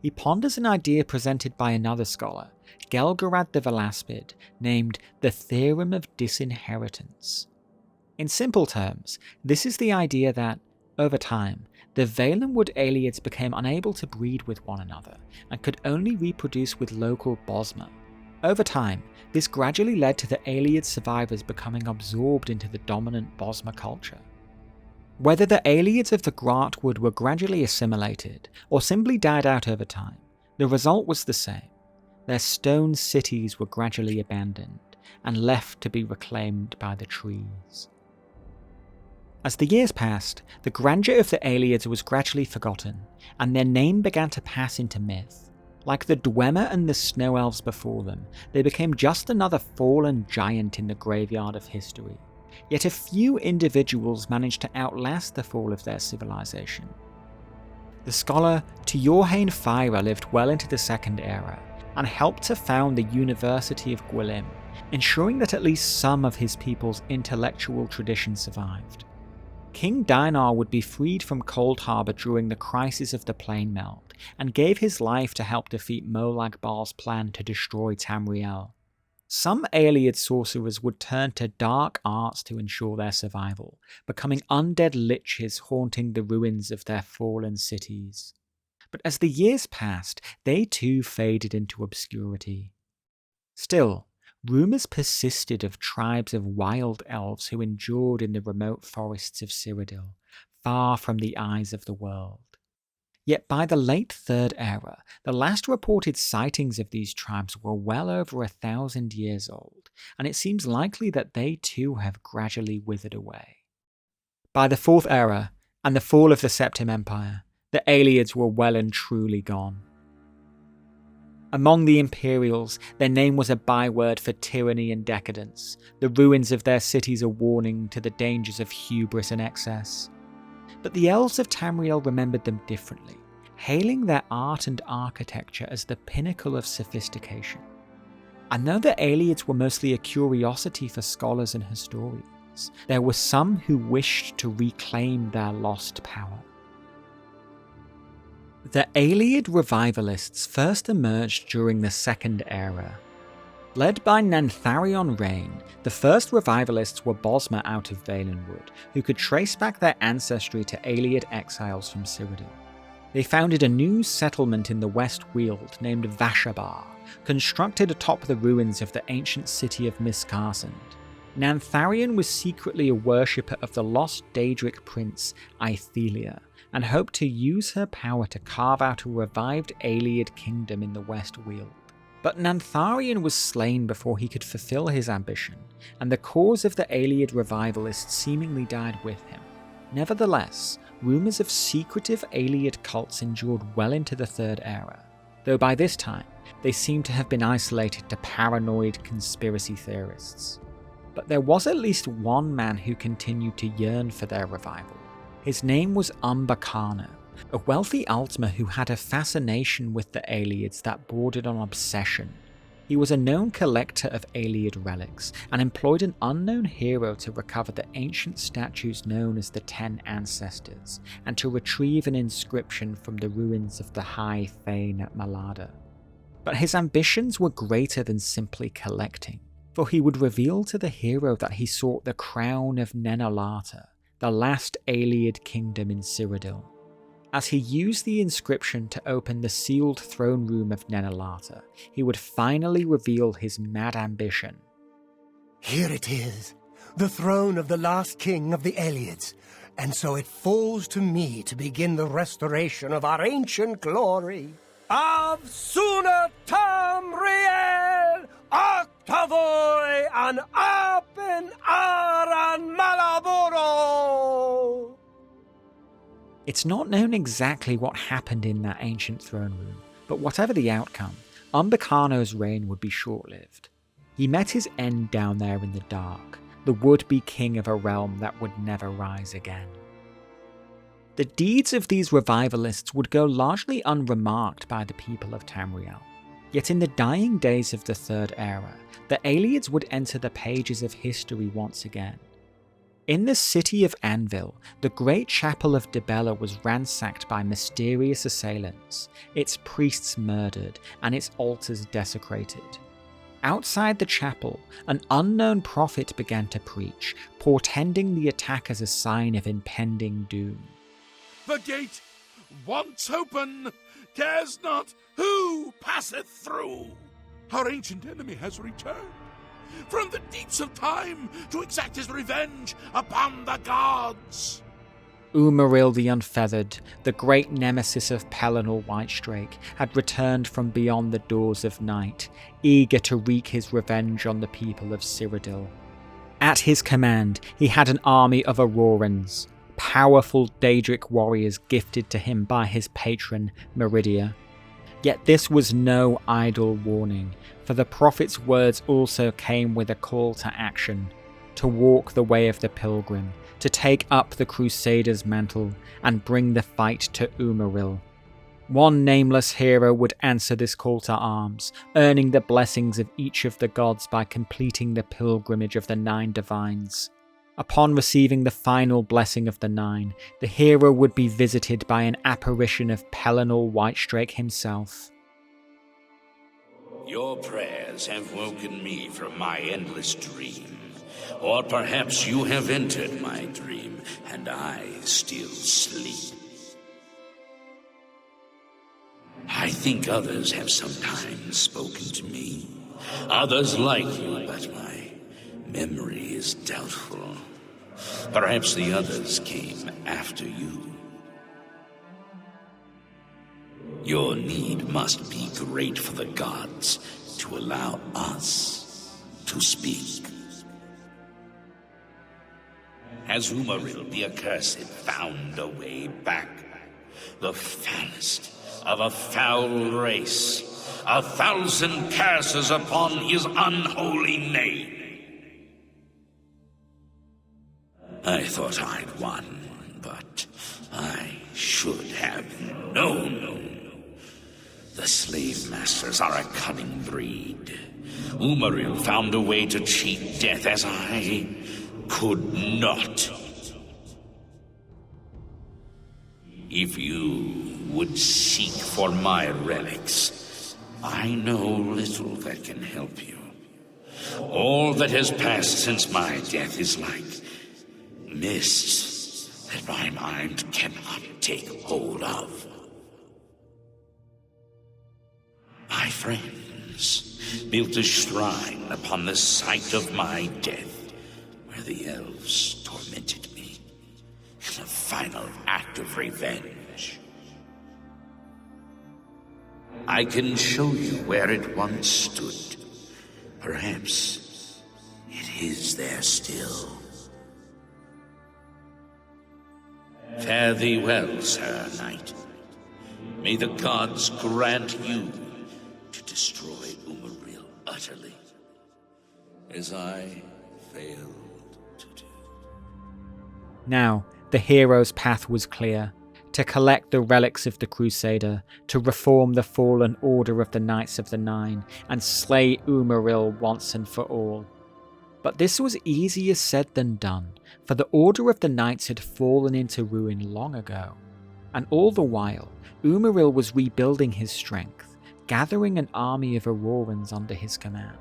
He ponders an idea presented by another scholar, Gelgarad the Velaspid, named the Theorem of Disinheritance. In simple terms, this is the idea that, over time, the Valenwood Ayleids became unable to breed with one another, and could only reproduce with local Bosmer. Over time, this gradually led to the Ayleid survivors becoming absorbed into the dominant Bosmer culture. Whether the Ayleids of the Gratwood were gradually assimilated, or simply died out over time, the result was the same. Their stone cities were gradually abandoned, and left to be reclaimed by the trees. As the years passed, the grandeur of the Ayleids was gradually forgotten, and their name began to pass into myth. Like the Dwemer and the Snow Elves before them, they became just another fallen giant in the graveyard of history. Yet a few individuals managed to outlast the fall of their civilization. The scholar Tuorhain Fyra lived well into the Second Era, and helped to found the University of Gwilym, ensuring that at least some of his people's intellectual tradition survived. King Dinar would be freed from Cold Harbour during the crisis of the Plain Meld, and gave his life to help defeat Molag Bal's plan to destroy Tamriel. Some Ayleid sorcerers would turn to dark arts to ensure their survival, becoming undead liches haunting the ruins of their fallen cities. But as the years passed, they too faded into obscurity. Still, rumours persisted of tribes of wild elves who endured in the remote forests of Cyrodiil, far from the eyes of the world. Yet by the late Third Era, the last reported sightings of these tribes were well over 1,000 years old, and it seems likely that they too have gradually withered away. By the Fourth Era, and the fall of the Septim Empire, the Ayleids were well and truly gone. Among the Imperials, their name was a byword for tyranny and decadence, the ruins of their cities a warning to the dangers of hubris and excess. But the elves of Tamriel remembered them differently, hailing their art and architecture as the pinnacle of sophistication. And though the Ayleids were mostly a curiosity for scholars and historians, there were some who wished to reclaim their lost power. The Ayleid revivalists first emerged during the Second Era. Led by Nantharion Rain, the first revivalists were Bosmer out of Valenwood, who could trace back their ancestry to Ayleid exiles from Cyrodiil. They founded a new settlement in the West Weald named Vashabar, constructed atop the ruins of the ancient city of Miskarsund. Nantharion was secretly a worshipper of the lost Daedric prince Aythelia, and hoped to use her power to carve out a revived Ayleid kingdom in the West Weald. But Nantharion was slain before he could fulfill his ambition, and the cause of the Ayleid revivalists seemingly died with him. Nevertheless, rumours of secretive Ayleid cults endured well into the Third Era, though by this time they seemed to have been isolated to paranoid conspiracy theorists. But there was at least one man who continued to yearn for their revival. His name was Umberkano, a wealthy Altmer who had a fascination with the Ayleids that bordered on obsession. He was a known collector of Ayleid relics, and employed an unknown hero to recover the ancient statues known as the Ten Ancestors, and to retrieve an inscription from the ruins of the High Thane at Malada. But his ambitions were greater than simply collecting, for he would reveal to the hero that he sought the crown of Nenalata, the last Ayleid kingdom in Cyrodiil. As he used the inscription to open the sealed throne room of Nenalata, he would finally reveal his mad ambition. Here it is, the throne of the last king of the Ayleids, and so it falls to me to begin the restoration of our ancient glory. Of Suna Tamriel, Octavoy, and Apen Aran Malaboro! It's not known exactly what happened in that ancient throne room, but whatever the outcome, Umberkano's reign would be short-lived. He met his end down there in the dark, the would-be king of a realm that would never rise again. The deeds of these revivalists would go largely unremarked by the people of Tamriel. Yet in the dying days of the Third Era, the Ayleids would enter the pages of history once again. In the city of Anvil, the great chapel of Dibella was ransacked by mysterious assailants, its priests murdered, and its altars desecrated. Outside the chapel, an unknown prophet began to preach, portending the attack as a sign of impending doom. The gate, once open, cares not who passeth through. Our ancient enemy has returned from the deeps of time to exact his revenge upon the gods. Umaril the Unfeathered, the great nemesis of Pelennor Whitestrake, had returned from beyond the doors of night, eager to wreak his revenge on the people of Cyrodiil. At his command, he had an army of Aurorans, powerful Daedric warriors gifted to him by his patron Meridia. Yet this was no idle warning, for the prophet's words also came with a call to action, to walk the way of the pilgrim, to take up the Crusader's mantle, and bring the fight to Umaril. One nameless hero would answer this call to arms, earning the blessings of each of the gods by completing the pilgrimage of the 9 divines. Upon receiving the final blessing of the 9, the hero would be visited by an apparition of Pelennor Whitestrake himself. Your prayers have woken me from my endless dream. Or perhaps you have entered my dream, and I still sleep. I think others have sometimes spoken to me. Others like you, but my memory is doubtful. Perhaps the others came after you. Your need must be great for the gods to allow us to speak. Has Umaril the Accursed found a way back? The foulest of a foul race, 1,000 curses upon his unholy name. I thought I'd won, but I should have known. The slave masters are a cunning breed. Umaril found a way to cheat death as I could not. If you would seek for my relics, I know little that can help you. All that has passed since my death is like mist that my mind cannot take hold of. My friends built a shrine upon the site of my death, where the elves tormented me in a final act of revenge. I can show you where it once stood. Perhaps it is there still. Fare thee well, Sir Knight. May the gods grant you to destroy Umaril utterly, as I failed to do. Now, the hero's path was clear: to collect the relics of the Crusader, to reform the fallen order of the Knights of the Nine, and slay Umaril once and for all. But this was easier said than done, for the Order of the Knights had fallen into ruin long ago, and all the while, Umaril was rebuilding his strength, gathering an army of Aurorans under his command.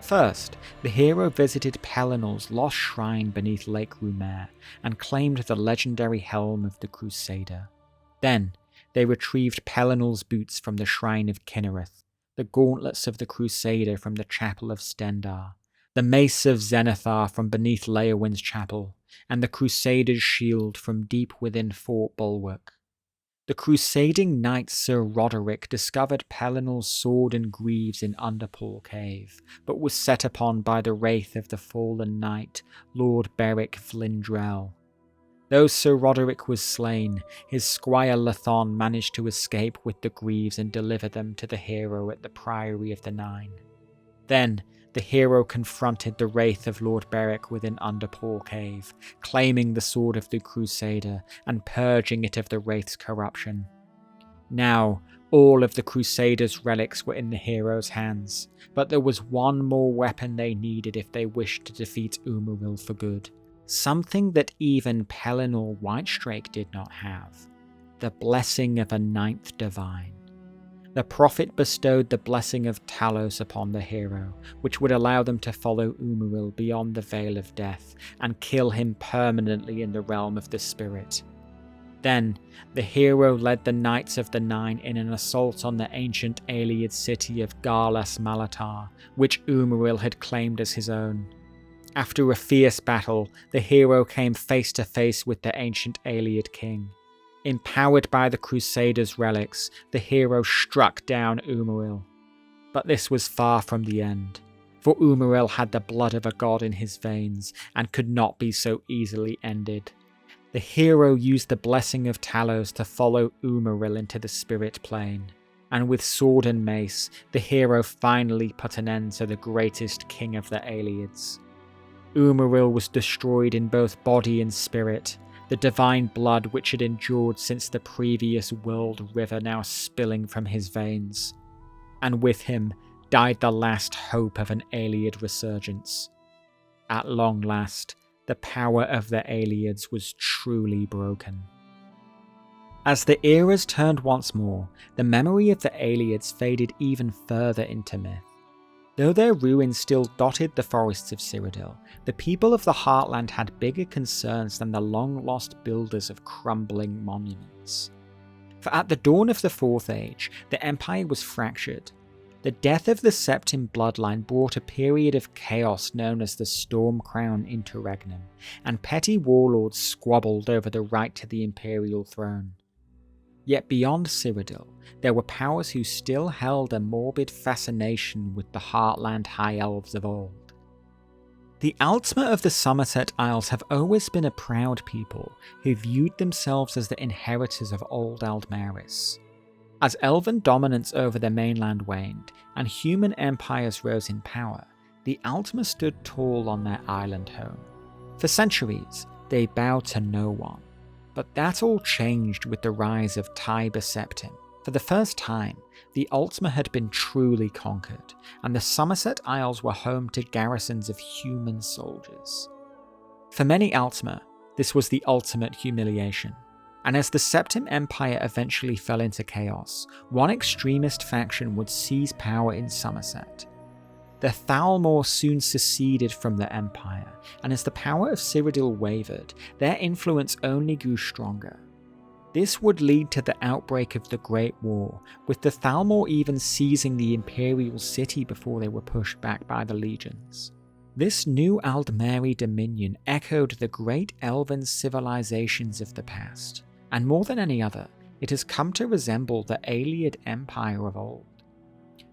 First, the hero visited Pelennel's lost shrine beneath Lake Rumer and claimed the legendary helm of the Crusader. Then, they retrieved Pelennel's boots from the shrine of Kinnereth, the gauntlets of the Crusader from the chapel of Stendar, the mace of Zenithar from beneath Leowin's chapel, and the Crusader's shield from deep within Fort Bulwark. The crusading knight Sir Roderick discovered Pelennel's sword and greaves in Underpool Cave, but was set upon by the wraith of the fallen knight, Lord Beric Flindrel. Though Sir Roderick was slain, his squire Lathon managed to escape with the greaves and deliver them to the hero at the Priory of the Nine. Then, the hero confronted the wraith of Lord Beric within Underpool Cave, claiming the sword of the Crusader and purging it of the wraith's corruption. Now, all of the Crusader's relics were in the hero's hands, but there was one more weapon they needed if they wished to defeat Umaril for good. Something that even Pelennor Whitestrake did not have: the blessing of a ninth divine. The prophet bestowed the blessing of Talos upon the hero, which would allow them to follow Umaril beyond the Veil of Death and kill him permanently in the realm of the spirit. Then, the hero led the Knights of the Nine in an assault on the ancient Ayleid city of Garlas Malatar, which Umaril had claimed as his own. After a fierce battle, the hero came face to face with the ancient Ayleid king. Empowered by the Crusader's relics, the hero struck down Umaril. But this was far from the end, for Umaril had the blood of a god in his veins and could not be so easily ended. The hero used the blessing of Talos to follow Umaril into the spirit plane, and with sword and mace, the hero finally put an end to the greatest king of the Ayleids. Umaril was destroyed in both body and spirit, the divine blood which had endured since the previous world river now spilling from his veins. And with him died the last hope of an Ayleid resurgence. At long last, the power of the Ayleids was truly broken. As the eras turned once more, the memory of the Ayleids faded even further into myth. Though their ruins still dotted the forests of Cyrodiil, the people of the Heartland had bigger concerns than the long-lost builders of crumbling monuments. For at the dawn of the Fourth Age, the Empire was fractured. The death of the Septim bloodline brought a period of chaos known as the Stormcrown Interregnum, and petty warlords squabbled over the right to the Imperial throne. Yet beyond Cyrodiil, there were powers who still held a morbid fascination with the Heartland High Elves of old. The Altmer of the Somerset Isles have always been a proud people who viewed themselves as the inheritors of old Aldmaris. As elven dominance over the mainland waned and human empires rose in power, the Altmer stood tall on their island home. For centuries, they bowed to no one. But that all changed with the rise of Tiber Septim. For the first time, the Altmer had been truly conquered, and the Somerset Isles were home to garrisons of human soldiers. For many Altmer, this was the ultimate humiliation. And as the Septim Empire eventually fell into chaos, one extremist faction would seize power in Somerset. The Thalmor soon seceded from the empire, and as the power of Cyrodiil wavered, their influence only grew stronger. This would lead to the outbreak of the Great War, with the Thalmor even seizing the imperial city before they were pushed back by the legions. This new Aldmeri dominion echoed the great elven civilisations of the past, and more than any other, it has come to resemble the Ayleid Empire of old.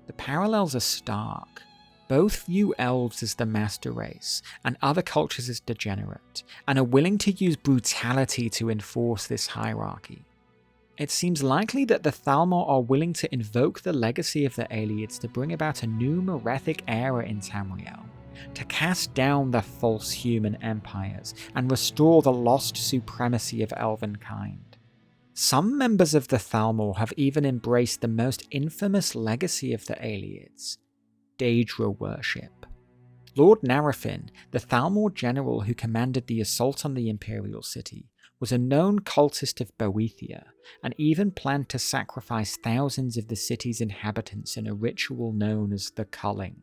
The parallels are stark. Both view elves as the master race, and other cultures as degenerate, and are willing to use brutality to enforce this hierarchy. It seems likely that the Thalmor are willing to invoke the legacy of the Ayleids to bring about a new Merethic Era in Tamriel, to cast down the false human empires and restore the lost supremacy of elvenkind. Some members of the Thalmor have even embraced the most infamous legacy of the Ayleids, Daedra worship. Lord Narafin, the Thalmor general who commanded the assault on the imperial city, was a known cultist of Boethia, and even planned to sacrifice thousands of the city's inhabitants in a ritual known as the Culling.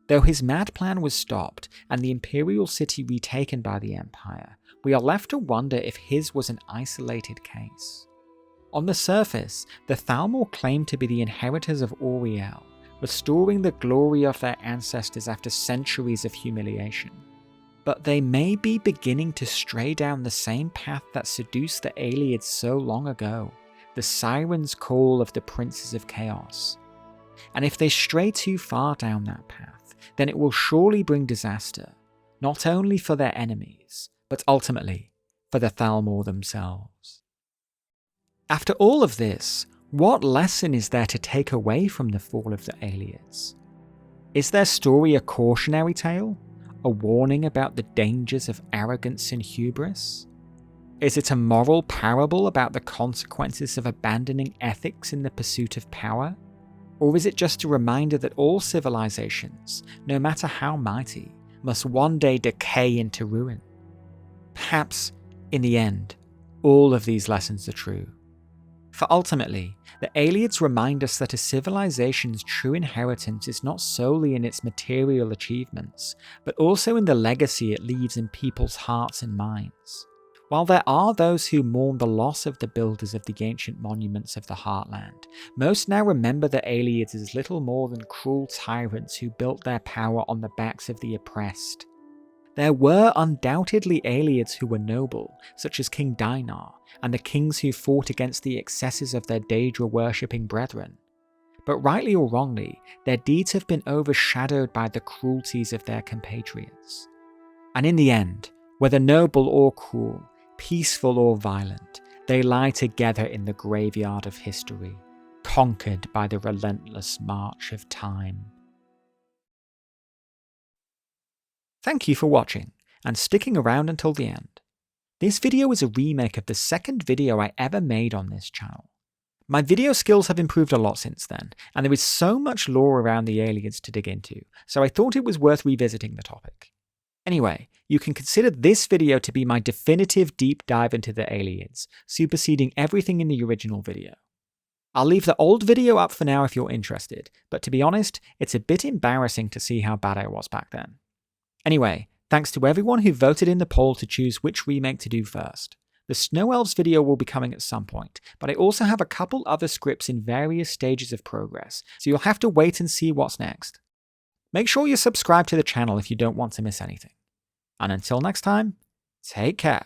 Though his mad plan was stopped and the imperial city retaken by the Empire, we are left to wonder if his was an isolated case. On the surface, the Thalmor claimed to be the inheritors of Auriel, restoring the glory of their ancestors after centuries of humiliation. But they may be beginning to stray down the same path that seduced the Ayleids so long ago, the Siren's call of the Princes of Chaos. And if they stray too far down that path, then it will surely bring disaster, not only for their enemies, but ultimately for the Thalmor themselves. After all of this, what lesson is there to take away from the fall of the Ayleids? Is their story a cautionary tale? A warning about the dangers of arrogance and hubris? Is it a moral parable about the consequences of abandoning ethics in the pursuit of power? Or is it just a reminder that all civilizations, no matter how mighty, must one day decay into ruin? Perhaps, in the end, all of these lessons are true. For ultimately, the Ayleids remind us that a civilization's true inheritance is not solely in its material achievements, but also in the legacy it leaves in people's hearts and minds. While there are those who mourn the loss of the builders of the ancient monuments of the Heartland, most now remember the Ayleids as little more than cruel tyrants who built their power on the backs of the oppressed. There were undoubtedly Ayleids who were noble, such as King Dainar, and the kings who fought against the excesses of their Daedra-worshipping brethren. But rightly or wrongly, their deeds have been overshadowed by the cruelties of their compatriots. And in the end, whether noble or cruel, peaceful or violent, they lie together in the graveyard of history, conquered by the relentless march of time. Thank you for watching, and sticking around until the end. This video is a remake of the second video I ever made on this channel. My video skills have improved a lot since then, and there is so much lore around the Ayleids to dig into, so I thought it was worth revisiting the topic. Anyway, you can consider this video to be my definitive deep dive into the Ayleids, superseding everything in the original video. I'll leave the old video up for now if you're interested, but to be honest, it's a bit embarrassing to see how bad I was back then. Anyway, thanks to everyone who voted in the poll to choose which remake to do first. The Snow Elves video will be coming at some point, but I also have a couple other scripts in various stages of progress, so you'll have to wait and see what's next. Make sure you subscribe to the channel if you don't want to miss anything. And until next time, take care.